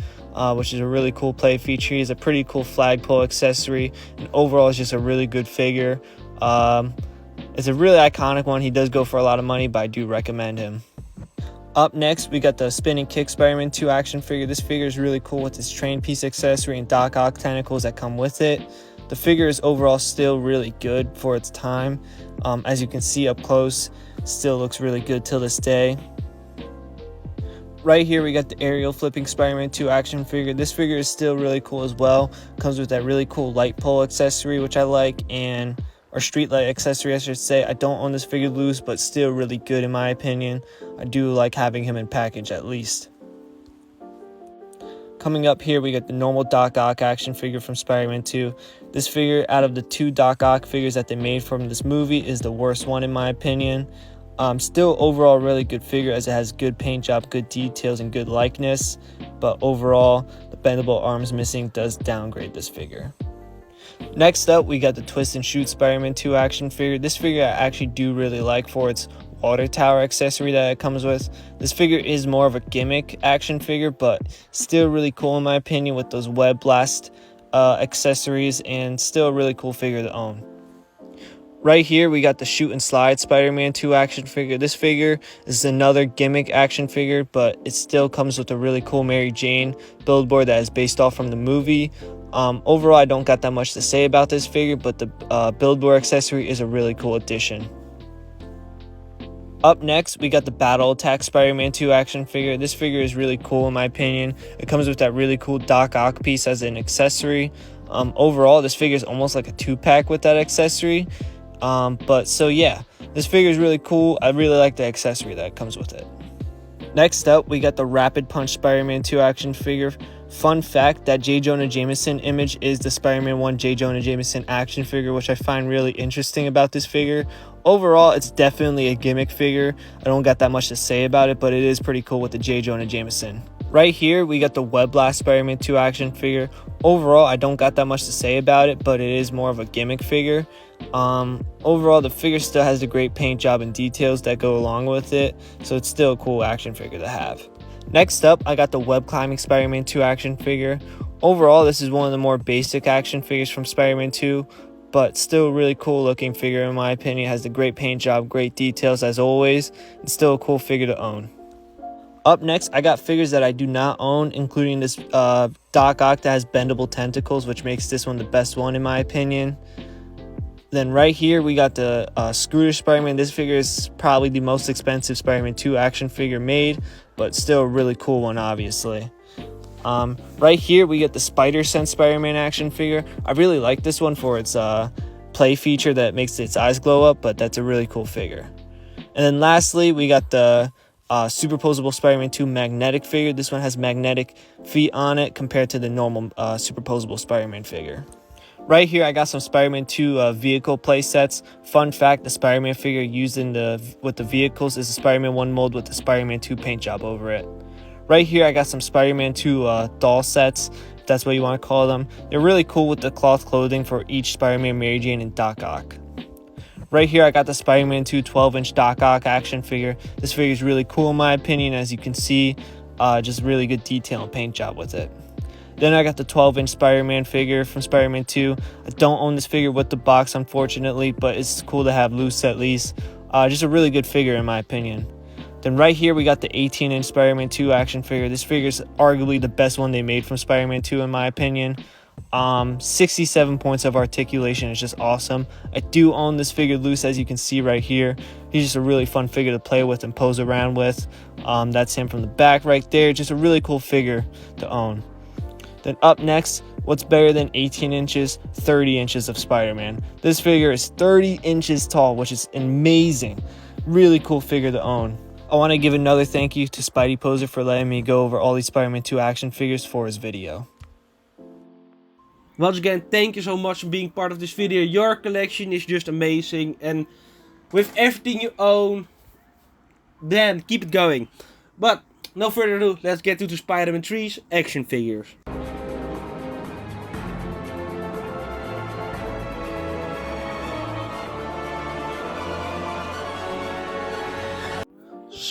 which is a really cool play feature. He has a pretty cool flagpole accessory, and overall it's just a really good figure. It's a really iconic one. He does go for a lot of money, but I do recommend him. Up next, we got the spinning kick Spider-Man 2 action figure. This figure is really cool with its train piece accessory and Doc Ock tentacles that come with it. The figure is overall still really good for its time. As you can see up close, still looks really good till this day. Right here we got the aerial flipping Spider-Man 2 action figure. This figure is still really cool as well. Comes with that really cool light pole accessory, which I like, or street light accessory I should say. I don't own this figure loose, but still really good in my opinion. I do like having him in package at least. Coming up here, we got the normal Doc Ock action figure from Spider-Man 2. This figure, out of the 2 Doc Ock figures that they made from this movie, is the worst one in my opinion. Still overall really good figure, as it has good paint job, good details, and good likeness. But overall, the bendable arms missing does downgrade this figure. Next up, we got the Twist and Shoot Spider-Man 2 action figure. This figure I actually do really like for its water tower accessory that it comes with. This figure is more of a gimmick action figure, but still really cool in my opinion with those web blast accessories, and still a really cool figure to own. Right here we got the Shoot and Slide Spider-Man 2 action figure. This figure is another gimmick action figure, but it still comes with a really cool Mary Jane billboard that is based off from the movie. Overall, I don't got that much to say about this figure, but the billboard accessory is a really cool addition. Up next, we got the Battle Attack Spider-Man 2 action figure. This figure is really cool in my opinion. It comes with that really cool Doc Ock piece as an accessory. Overall, this figure is almost like a 2-pack with that accessory. But so yeah, this figure is really cool. I really like the accessory that comes with it. Next up, we got the Rapid Punch Spider-Man 2 action figure. Fun fact, that J. Jonah Jameson image is the Spider-Man 1 J. Jonah Jameson action figure, which I find really interesting about this figure. Overall, it's definitely a gimmick figure. I don't got that much to say about it, but it is pretty cool with the J. Jonah Jameson. Right here, we got the Web Blast Spider-Man 2 action figure. Overall, I don't got that much to say about it, but it is more of a gimmick figure. Overall, the figure still has the great paint job and details that go along with it, so it's still a cool action figure to have. Next up, I got the Web Climbing Spider-Man 2 action figure. Overall, this is one of the more basic action figures from Spider-Man 2, but still a really cool looking figure in my opinion. It has the great paint job, great details as always, and still a cool figure to own. Up next, I got figures that I do not own, including this Doc Ock that has bendable tentacles, which makes this one the best one in my opinion. Then right here, we got the Scooter Spider-Man. This figure is probably the most expensive Spider-Man 2 action figure made, but still a really cool one, obviously. Right here, we get the Spider Sense Spider-Man action figure. I really like this one for its play feature that makes its eyes glow up, but that's a really cool figure. And then lastly, we got the Superposable Spider-Man 2 magnetic figure. This one has magnetic feet on it compared to the normal Superposable Spider-Man figure. Right here, I got some Spider-Man 2 vehicle play sets. Fun fact, the Spider-Man figure used with the vehicles is the Spider-Man 1 mold with the Spider-Man 2 paint job over it. Right here, I got some Spider-Man 2 doll sets, if that's what you want to call them. They're really cool with the cloth clothing for each Spider-Man, Mary Jane, and Doc Ock. Right here, I got the Spider-Man 2 12-inch Doc Ock action figure. This figure is really cool in my opinion, as you can see, just really good detail and paint job with it. Then I got the 12-inch Spider-Man figure from Spider-Man 2. I don't own this figure with the box, unfortunately, but it's cool to have loose at least. Just a really good figure in my opinion. Then right here, we got the 18-inch Spider-Man 2 action figure. This figure is arguably the best one they made from Spider-Man 2 in my opinion. 67 points of articulation is just awesome. I do own this figure loose, as you can see right here. He's just a really fun figure to play with and pose around with. That's him from the back right there. Just a really cool figure to own. Then up next, what's better than 18 inches? 30 inches of Spider-Man. This figure is 30 inches tall, which is amazing. Really cool figure to own. I want to give another thank you to Spidey Poser for letting me go over all these Spider-Man 2 action figures for his video. Once again, thank you so much for being part of this video. Your collection is just amazing, and with everything you own, then keep it going. But no further ado, let's get to the Spider-Man 3's action figures.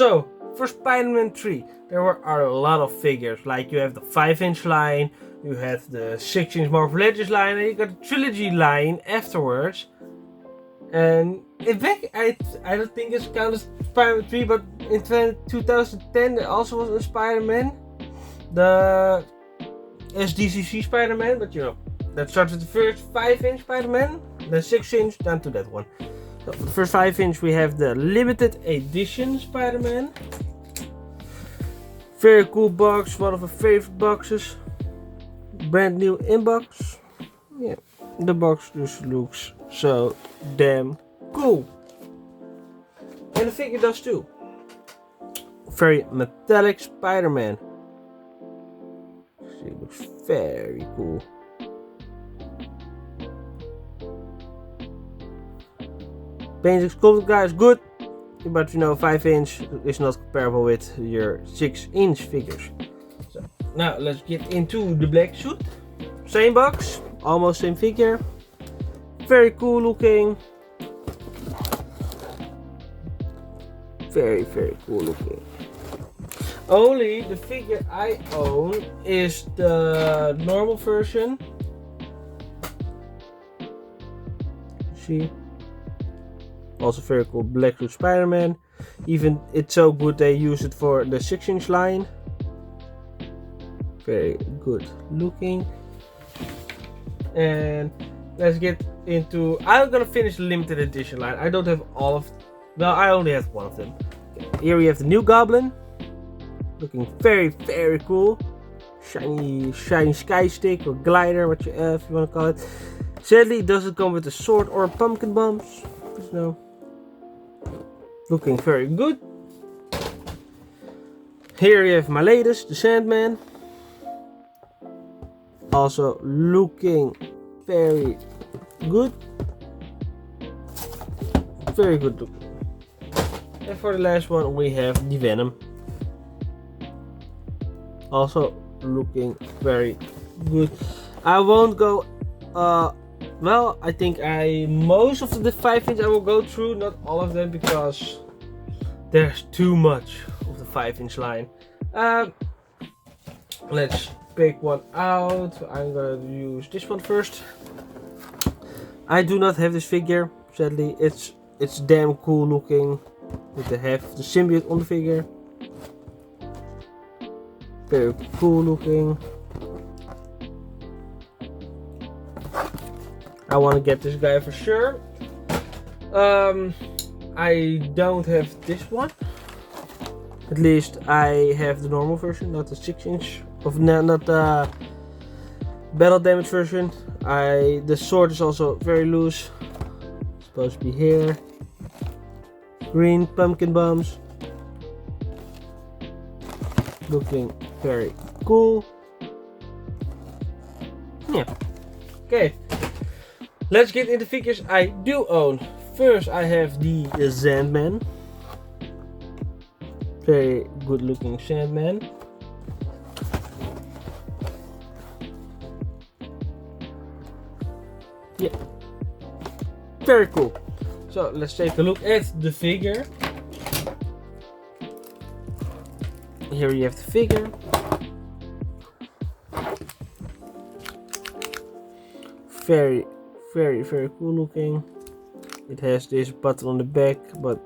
So, for Spider-Man 3, there are a lot of figures. Like you have the 5-inch line, you have the 6-inch Marvel Legends line, and you got the Trilogy line afterwards. And in fact, I don't think it's counted as Spider-Man 3, but in 2010 there also was a Spider-Man. The SDCC Spider-Man, but you know, that starts with the first 5-inch Spider-Man, then 6-inch, down to that one. So for the first 5-inch we have the limited edition Spider-Man. Very cool box, one of my favorite boxes. Brand new inbox. Yeah, the box just looks so damn cool. And the figure does too. Very metallic Spider-Man. It looks very cool. Painting sculpted guy is good, but you know 5-inch is not comparable with your 6-inch figures. So now let's get into the black suit. Same box, almost same figure. Very cool looking. Very cool looking. Only the figure I own is the normal version. See? Also very cool black suit Spider-Man. Even it's so good they use it for the 6-inch line. Very good looking. And let's get into... I'm gonna finish the limited edition line. I don't have all of... Well, I only have one of them. Okay. Here we have the new Goblin. Looking very cool. Shiny sky stick or glider, what you if you want to call it. Sadly, it doesn't come with a sword or pumpkin bombs. No. Looking very good. Here you have my latest, the Sandman. Also looking very good. Very good looking. And for the last one we have the Venom. Also looking very good. I won't go well, I think most of the 5-inch I will go through, not all of them, because there's too much of the 5-inch line. Let's pick one out. I'm gonna use this one first. I do not have this figure, sadly. It's damn cool looking. With the half of the symbiote on the figure. Very cool looking. I want to get this guy for sure. I don't have this one. At least I have the normal version, not the 6-inch, not the battle damage version. The sword is also very loose. It's supposed to be here. Green pumpkin bombs. Looking very cool. Yeah. Okay. Let's get into figures I do own. First I have the Sandman. Very good looking Sandman. Yeah. Very cool. So let's take a look at the figure. Here you have the figure. Very cool looking. It has this button on the back, but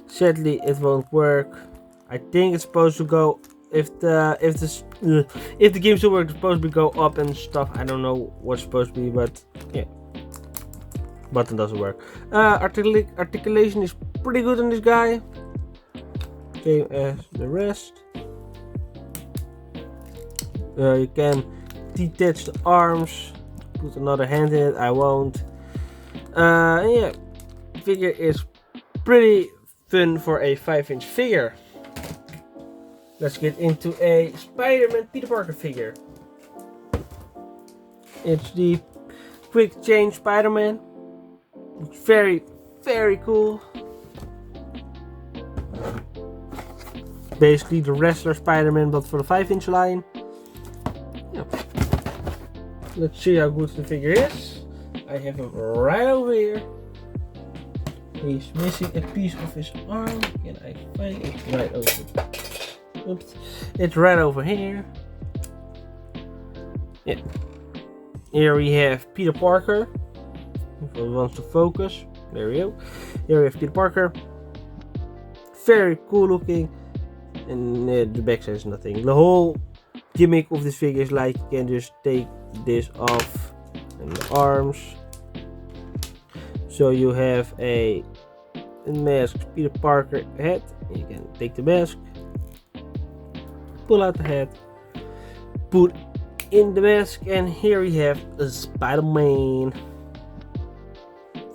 sadly it won't work. I think it's supposed to go if the game still works, it's supposed to go up and stuff. I don't know what's supposed to be, but yeah, button doesn't work. Articulation is pretty good on this guy, same as the rest. You can detach the arms. Put another hand in it, I won't. Yeah, figure is pretty fun for a 5-inch figure. Let's get into a Spider-Man Peter Parker figure. It's the Quick Change Spider-Man. It's very cool. Basically the wrestler Spider-Man, but for the 5-inch line. Yeah. Let's see how good the figure is. I have him right over here. He's missing a piece of his arm. Can I find it? Right over. Oops. It's right over here. Yeah. Here we have Peter Parker. If one wants to focus. There we go. Here we have Peter Parker. Very cool looking. And the back says nothing. The whole gimmick of this figure is like you can just take this off and the arms. So you have a mask Peter Parker head. You can take the mask, pull out the head, put in the mask, and here we have a Spider-Man.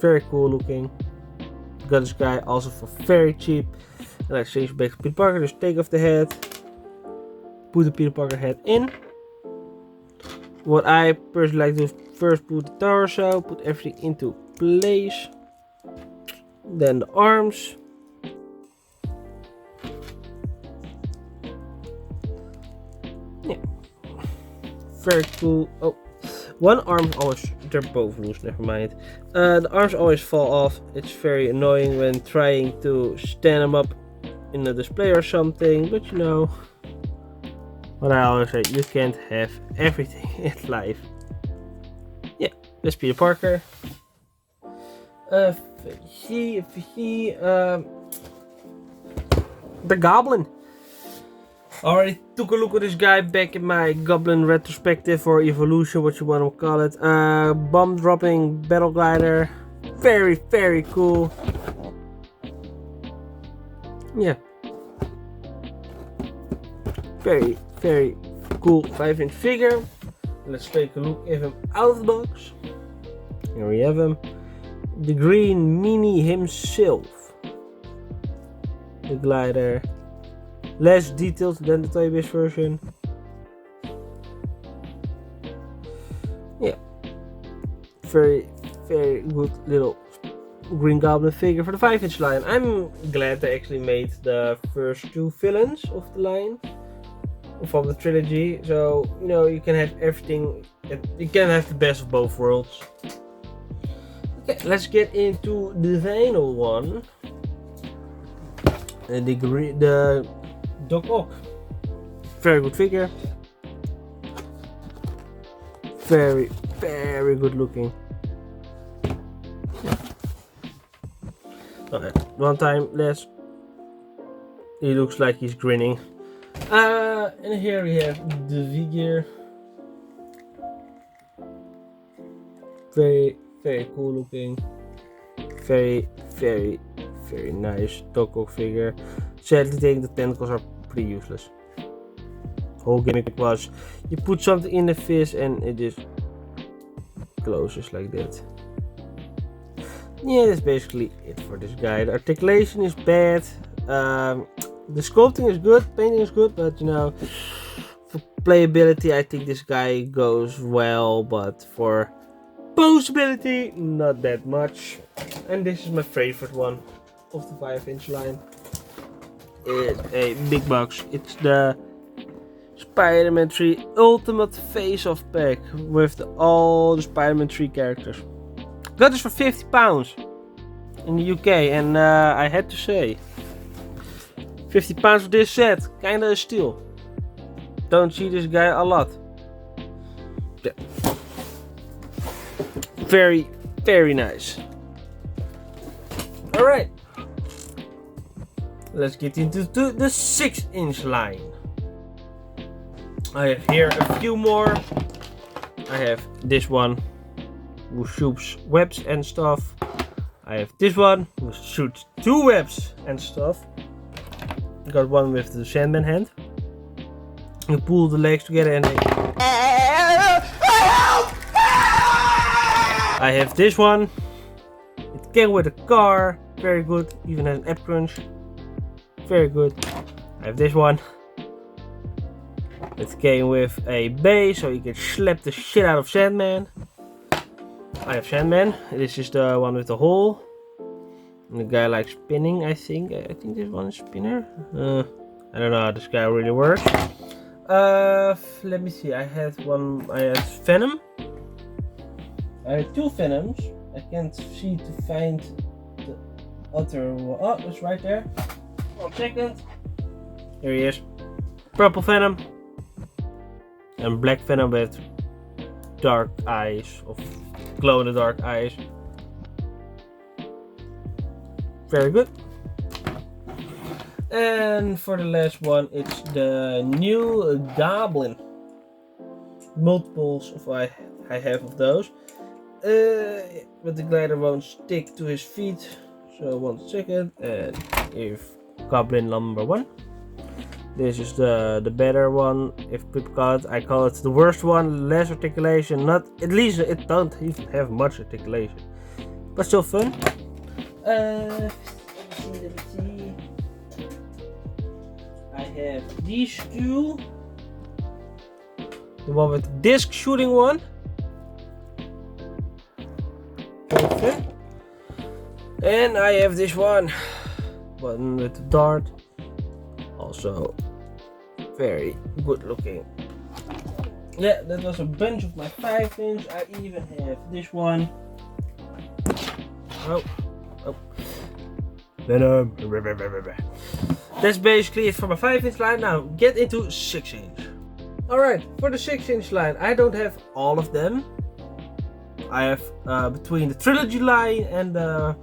Very cool looking. Got this guy also for very cheap. And I change back to Peter Parker. Just take off the head, put the Peter Parker head in. What I personally like to do is first put the torso, put everything into place. Then the arms. Yeah. Very cool. Oh, one arm always, they're both loose, never mind. The arms always fall off. It's very annoying when trying to stand them up in a display or something, but you know what I always say, you can't have everything in life. Yeah, that's Peter Parker. The Goblin. Already took a look at this guy back in my Goblin retrospective or evolution, what you want to call it. Bomb dropping battle glider. Very, very cool. Yeah. Very, very cool 5-inch figure. Let's take a look at him out of the box. Here we have him. The Green Meanie himself. The glider. Less detailed than the Toy Biz version. Yeah. Very, very good little Green Goblin figure for the 5-inch line. I'm glad they actually made the first 2 villains of the line from the trilogy, so you know you can have everything. You can have the best of both worlds. Okay, let's get into the final one. The Doc Ock. Very good figure. Very, very good looking. Okay, one time less. He looks like he's grinning. And here we have the figure. Very, very cool looking. Very, very, very nice Doc Ock figure. Sadly, taking the tentacles are pretty useless. Whole gimmick was you put something in the fist and it just closes like that. Yeah, that's basically it for this guy. The articulation is bad. The sculpting is good, painting is good, but you know, for playability, I think this guy goes well, but for posability, not that much. And this is my favorite one of the 5-inch line. It's a big box. It's the Spider-Man 3 Ultimate Face-Off Pack with all the Spider-Man 3 characters. Got this for £50 in the UK, and I had to say, £50 for this set, kinda a steal. Don't see this guy a lot. Yeah. Very, very nice. Alright. Let's get into the 6-inch line. I have here a few more. I have this one who shoots webs and stuff. I have this one who shoots 2 webs and stuff. Got one with the Sandman hand. You pull the legs together and they... I have this one. It came with a car. Very good. Even has an app crunch. Very good. I have this one. It came with a base so you can slap the shit out of Sandman. I have Sandman. This is the one with the hole. And the guy likes spinning, I think. I think this one is spinner. I don't know how this guy really works. Let me see. I had Venom. I had 2 Venoms. I can't see to find the other one. Oh, it's right there. 1 second. Here he is. Purple Venom. And black Venom with dark eyes. Of glow in the dark eyes. Very good. And for the last one, it's the new Goblin. Multiples of I have of those. But the glider won't stick to his feet. So 1 second. And if Goblin number 1. This is the better one. If people call it, I call it the worst one. Less articulation. Not at least it don't even have much articulation, but still fun. Let me see. I have these two. The one with the disc shooting one. Perfect. And I have this one with the dart. Also very good looking. Yeah, that was a bunch of my 5-inch. I even have this one. Oh. Venom. That's basically it for my 5-inch line. Now get into 6-inch. Alright, for the 6-inch line, I don't have all of them. I have between the Trilogy line and the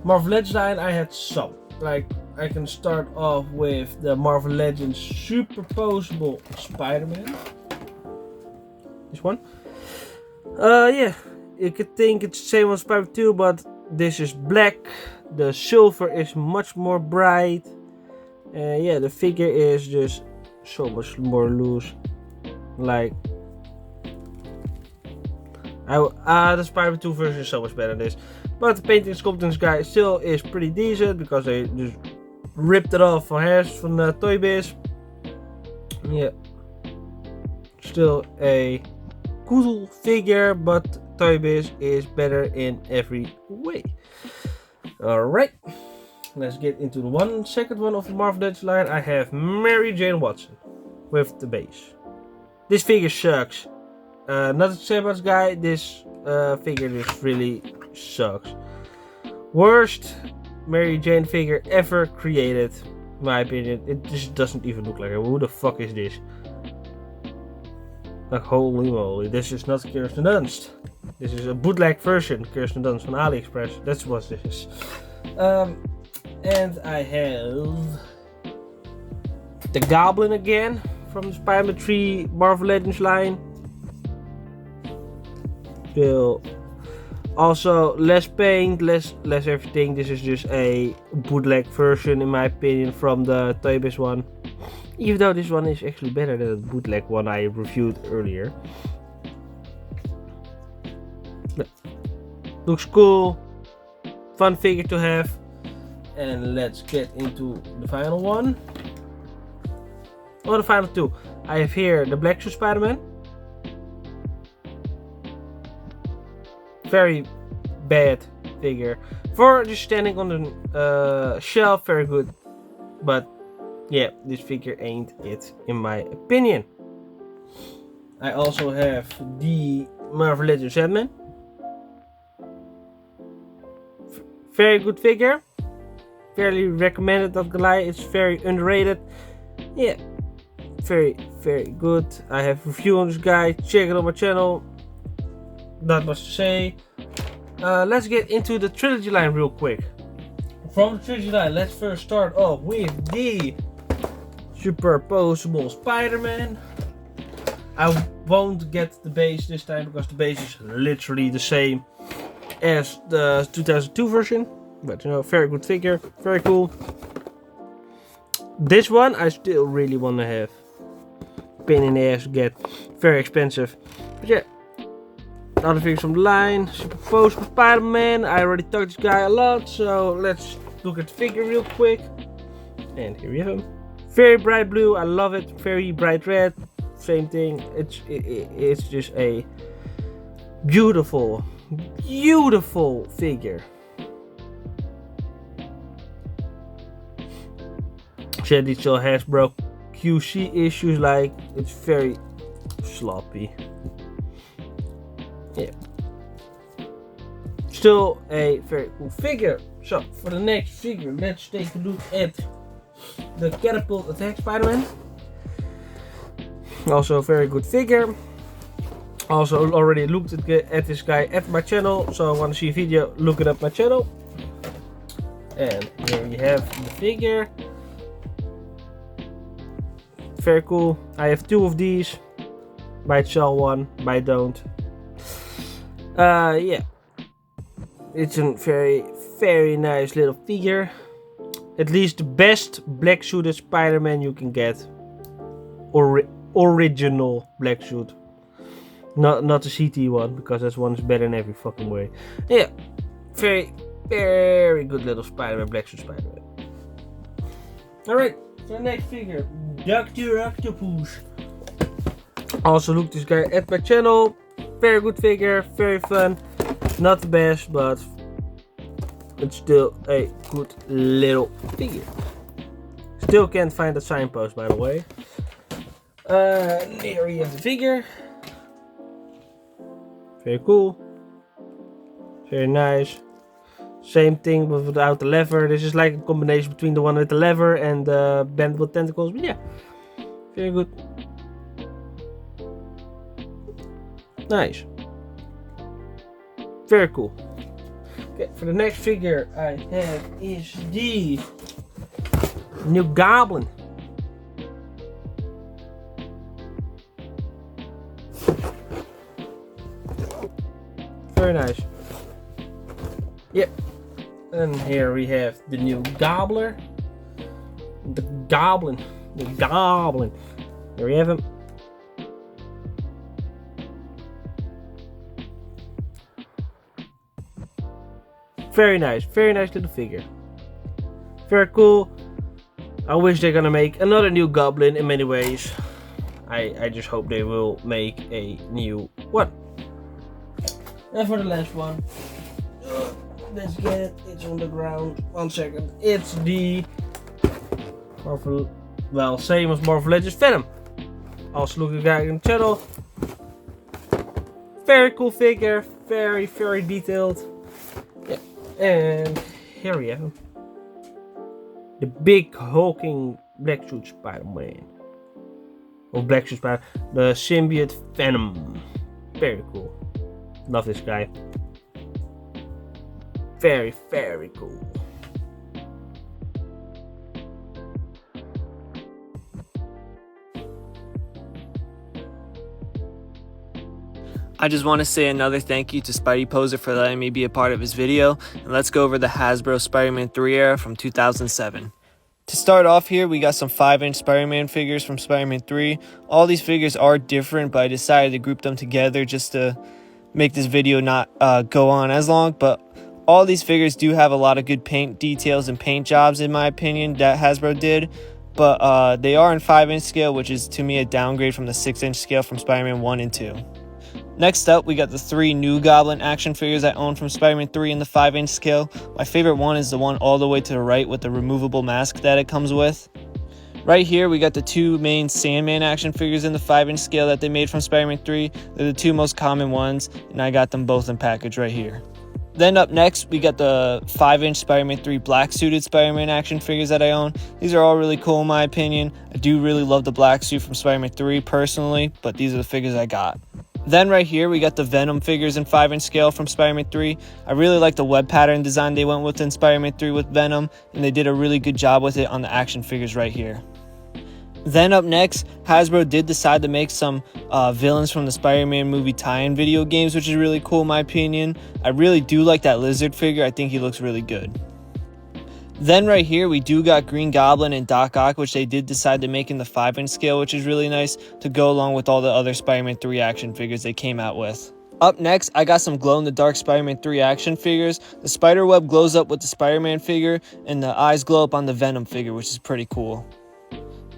Marvel Legends line, I had some. Like, I can start off with the Marvel Legends Superposable Spider-Man. This one. Yeah, you could think it's the same as Spider-Man 2, but this is black. The silver is much more bright. Yeah, the figure is just so much more loose. Like, the Spider-Man 2 version is so much better than this. But the painting and sculpting guy still is pretty decent because they just ripped it off for hairs from the Toy Biz. Yeah. Still a cool figure, but Toy Biz is better in every way. Alright. Let's get into the second one of the Marvel Legends line. I have Mary Jane Watson with the base. This figure sucks. Not the same as guy, this figure just really sucks. Worst Mary Jane figure ever created, in my opinion. It just doesn't even look like her. Who the fuck is this? Like, holy moly, this is not Kirsten Dunst. This is a bootleg version, Kirsten Dunst from AliExpress. That's what this is. And I have the Goblin again from the Spider-Man 3 Marvel Legends line. Still, also less paint, less everything. This is just a bootleg version, in my opinion, from the Toy Biz one. Even though this one is actually better than the bootleg one I reviewed earlier. Looks cool, fun figure to have. And let's get into the final one. Or the final two. I have here the Black Suit Spider-Man. Very bad figure. For just standing on the shelf, very good. But yeah, this figure ain't it, in my opinion. I also have the Marvel Legends Sandman. Very good figure. Fairly recommended, not gonna lie. It's very underrated. Yeah, very good. I have a review on this guy. Check it on my channel. Not much to say. Let's get into the Trilogy line real quick. From the Trilogy line, let's first start off with the Superposable Spider-Man. I won't get the base this time because the base is literally the same as the 2002 version. But you know, very good figure, very cool. This one I still really want to have. Pain in the ass to get, very expensive. But yeah, other figures from the line. Superposable Spider-Man. I already talked this guy a lot, so let's look at the figure real quick. And here we have him. Very bright blue, I love it. Very bright red, same thing. It's just a beautiful figure. Shady still has Hasbro QC issues, like it's very sloppy. Yeah. still a very cool figure. So for the next figure, let's take a look at the Catapult Attack Spider-Man. Also a very good figure. Also already looked at this guy at my channel, so I want to see a video, look it up my channel. And here we have the figure. Very cool. I have 2 of these. Might sell one, might don't. Yeah. It's a very nice little figure. At least the best black suited Spider-Man you can get. Original black suit. Not the CT one, because that one's better in every fucking way. Yeah. Very good little Spider-Man, black suit Spider-Man. Alright, so the next figure. Dr. Octopus. Also look this guy at my channel. Very good figure, very fun. Not the best, but it's still a good little figure. Still can't find the signpost, by the way. Here you have the figure. Very cool. Very nice. Same thing but without the lever. This is like a combination between the one with the lever and the bendable tentacles. But yeah, very good. Nice. Very cool. Okay, for the next figure I have is the new Goblin. Very nice. Yep. And here we have the new Gobbler. The Goblin. The Goblin. Here we have him. Very nice little figure. Very cool. I wish they're gonna make another new Goblin in many ways. I just hope they will make a new one. And for the last one, let's get it. It's on the ground. 1 second. It's the Marvel, well, same as Marvel Legends Venom. Also look at the guy in the channel. Very cool figure. Very detailed. Yeah. And here we have him. The big hulking black suit Spider-Man. Or black suit Spider, the symbiote Venom. Very cool. Love this guy. Very cool. I just want to say another thank you to Spidey Poser for letting me be a part of his video, and let's go over the Hasbro Spider-Man 3 era from 2007. To start off here, we got some 5-inch Spider-Man figures from Spider-Man 3. All these figures are different, but I decided to group them together just to make this video not go on as long, but all these figures do have a lot of good paint details and paint jobs in my opinion that Hasbro did, but they are in 5-inch scale, which is to me a downgrade from the 6-inch scale from Spider-Man 1 and 2. Next up, we got the 3 new Goblin action figures I own from Spider-Man 3 in the 5-inch scale. My favorite one is the one all the way to the right with the removable mask that it comes with. Right here, we got the 2 main Sandman action figures in the 5-inch scale that they made from Spider-Man 3. They're the 2 most common ones, and I got them both in package right here. Then up next, we got the 5-inch Spider-Man 3 black suited Spider-Man action figures that I own. These are all really cool in my opinion. I do really love the black suit from Spider-Man 3 personally, but these are the figures I got. Then right here, we got the Venom figures in 5-inch scale from Spider-Man 3. I really like the web pattern design they went with in Spider-Man 3 with Venom, and they did a really good job with it on the action figures right here. Then up next, Hasbro did decide to make some villains from the Spider-Man movie tie-in video games, which is really cool in my opinion. I really do like that Lizard figure. I think he looks really good. Then right here, we do got Green Goblin and Doc Ock, which they did decide to make in the 5-inch scale, which is really nice to go along with all the other Spider-Man 3 action figures they came out with. Up next, I got some glow-in-the-dark Spider-Man 3 action figures. The spider web glows up with the Spider-Man figure, and the eyes glow up on the Venom figure, which is pretty cool.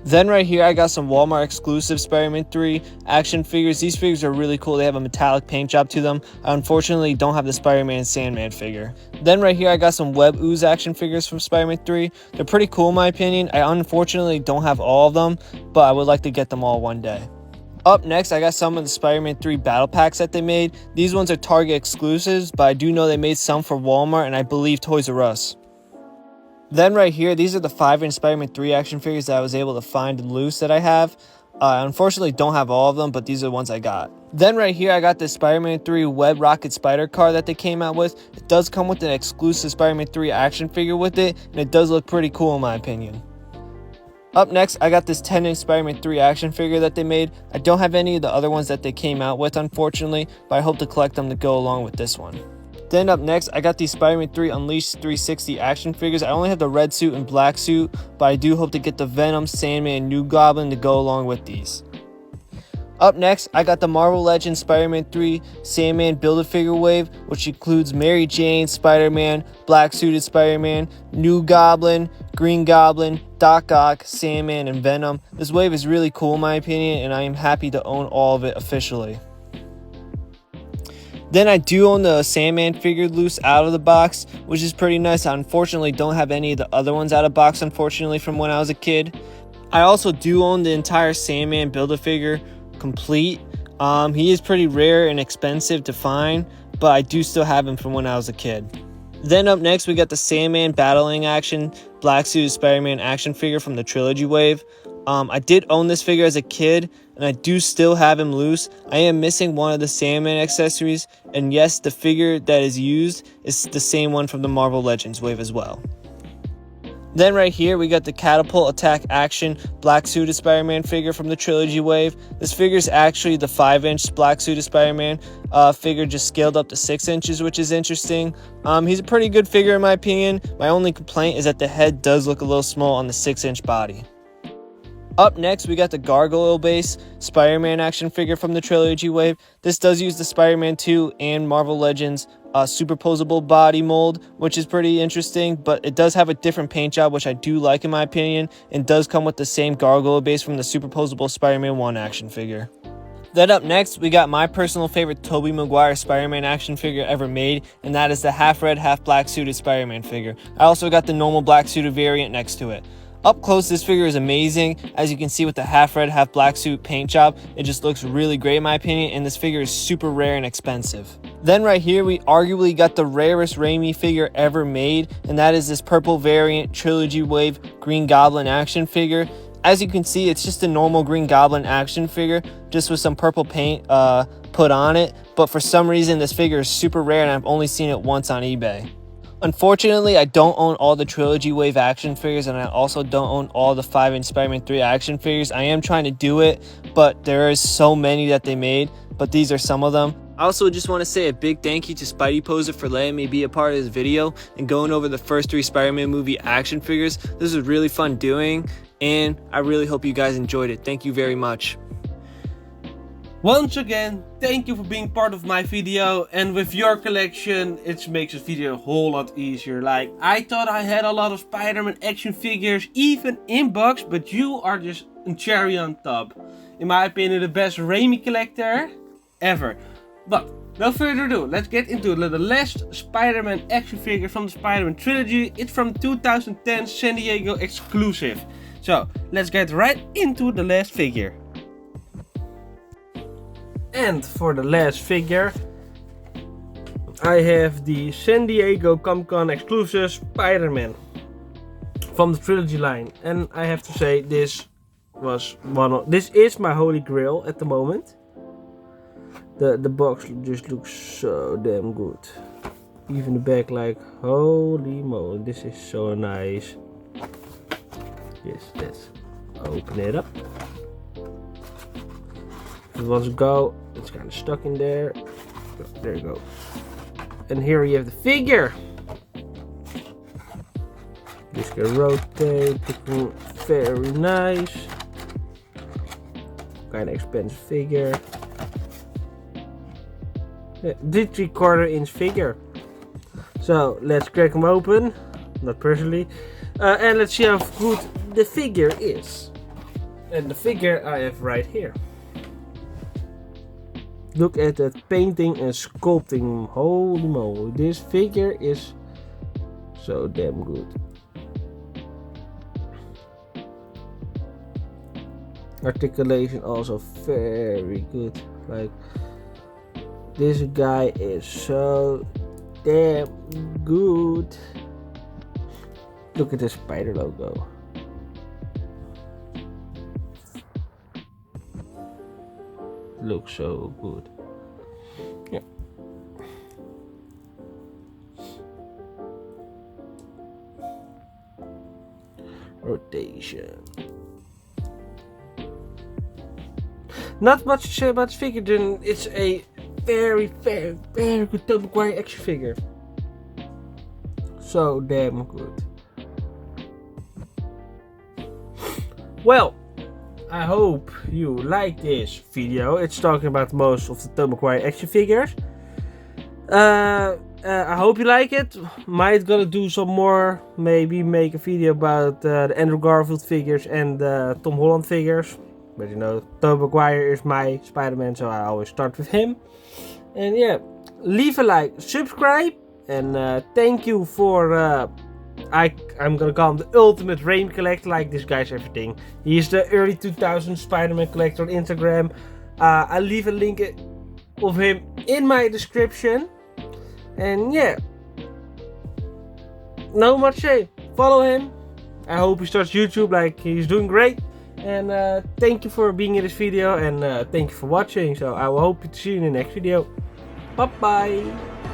Then right here, I got some Walmart exclusive Spider-Man 3 action figures. These figures are really cool. They have a metallic paint job to them. I unfortunately don't have the Spider-Man Sandman figure. Then right here, I got some Web Ooze action figures from Spider-Man 3. They're pretty cool in my opinion. I unfortunately don't have all of them, but I would like to get them all one day. Up next, I got some of the Spider-Man 3 battle packs that they made. These ones are Target exclusives, but I do know they made some for Walmart and I believe Toys R Us. Then right here, these are the 5-inch Spider-Man 3 action figures that I was able to find loose that I have. I unfortunately don't have all of them, but these are the ones I got. Then right here, I got this Spider-Man 3 Web Rocket Spider car that they came out with. It does come with an exclusive Spider-Man 3 action figure with it, and it does look pretty cool in my opinion. Up next, I got this 10-inch Spider-Man 3 action figure that they made. I don't have any of the other ones that they came out with, unfortunately, but I hope to collect them to go along with this one. Then up next, I got these Spider-Man 3 Unleashed 360 action figures. I only have the red suit and black suit, but I do hope to get the Venom, Sandman, and New Goblin to go along with these. Up next, I got the Marvel Legends Spider-Man 3 Sandman Build-A-Figure wave, which includes Mary Jane, Spider-Man, Black Suited Spider-Man, New Goblin, Green Goblin, Doc Ock, Sandman, and Venom. This wave is really cool in my opinion, and I am happy to own all of it officially. Then I do own the Sandman figure loose out of the box, which is pretty nice. I unfortunately don't have any of the other ones out of box, unfortunately, from when I was a kid. I also do own the entire Sandman Build-A-Figure complete. He is pretty rare and expensive to find, but I do still have him from when I was a kid. Then up next, we got the Sandman Battling Action Black Suited Spider-Man action figure from the Trilogy wave. I did own this figure as a kid, and I do still have him loose. I am missing one of the Sandman accessories, and yes, the figure that is used is the same one from the Marvel Legends wave as well. Then right here, we got the Catapult Attack Action Black Suited Spider-Man figure from the Trilogy wave. This figure is actually the 5-inch Black Suited Spider-Man figure, just scaled up to 6 inches, which is interesting. He's a pretty good figure in my opinion. My only complaint is that the head does look a little small on the 6-inch body. Up next, we got the Gargoyle Base Spider-Man action figure from the Trilogy wave. This does use the Spider-Man 2 and Marvel Legends superposable body mold, which is pretty interesting, but it does have a different paint job, which I do like in my opinion, and does come with the same Gargoyle base from the superposable Spider-Man 1 action figure. Then up next, we got my personal favorite Tobey Maguire Spider-Man action figure ever made, and that is the half red, half black suited Spider-Man figure. I also got the normal black suited variant next to it. Up close, this figure is amazing. As you can see with the half red, half black suit paint job, it just looks really great in my opinion, and this figure is super rare and expensive. Then right here, we arguably got the rarest Raimi figure ever made, and that is this purple variant Trilogy wave Green Goblin action figure. As you can see, it's just a normal Green Goblin action figure, just with some purple paint put on it, but for some reason this figure is super rare and I've only seen it once on eBay. Unfortunately, I don't own all the Trilogy wave action figures, and I also don't own all the 5-inch Spider-Man 3 action figures. I am trying to do it, but there is so many that they made, but these are some of them. I also just want to say a big thank you to Spidey Poser for letting me be a part of this video and going over the first 3 Spider-Man movie action figures. This was really fun doing, and I really hope you guys enjoyed it. Thank you very much. Once again, thank you for being part of my video, and with your collection it makes this video a whole lot easier. Like, I thought I had a lot of Spider-Man action figures even in box, but you are just a cherry on top. In my opinion, the best Raimi collector ever. But no further ado, let's get into the last Spider-Man action figure from the Spider-Man trilogy. It's from 2010 San Diego exclusive. So let's get right into the last figure. And for the last figure, I have the San Diego Comic-Con exclusive Spider-Man from the Trilogy line. And I have to say, this is my holy grail at the moment. The box just looks so damn good. Even the back, like, holy moly, this is so nice. Yes, let's open it up. If it wants to go, it's kind of stuck in there. There you go. And here you have the figure. This can rotate, looking very nice. Kind of expensive figure. Yeah, the 3/4 inch figure. So let's crack them open. Not personally. And let's see how good the figure is. And the figure I have right here. Look at that painting and sculpting. Holy moly, this figure is so damn good. Articulation also very good. Like, this guy is so damn good. Look at the spider logo. Looks so good. Yeah. Rotation. Not much figure. Then it's a very good Tobey Maguire action figure. So damn good. Well, I hope you like this video. It's talking about most of the Tobey Maguire action figures. I hope you like it. Might gonna do some more. Maybe make a video about the Andrew Garfield figures and the Tom Holland figures. But you know, Tobey Maguire is my Spider-Man, so I always start with him. And yeah, leave a like, subscribe, and thank you for. I'm gonna call him the ultimate rain collector. Like, this guy's everything. He's the early 2000s Spider-Man collector on Instagram. I'll leave a link of him in my description. And yeah, no much to say. Follow him. I hope he starts YouTube. Like, he's doing great. And thank you for being in this video, and thank you for watching. So I will hope to see you in the next video. Bye bye.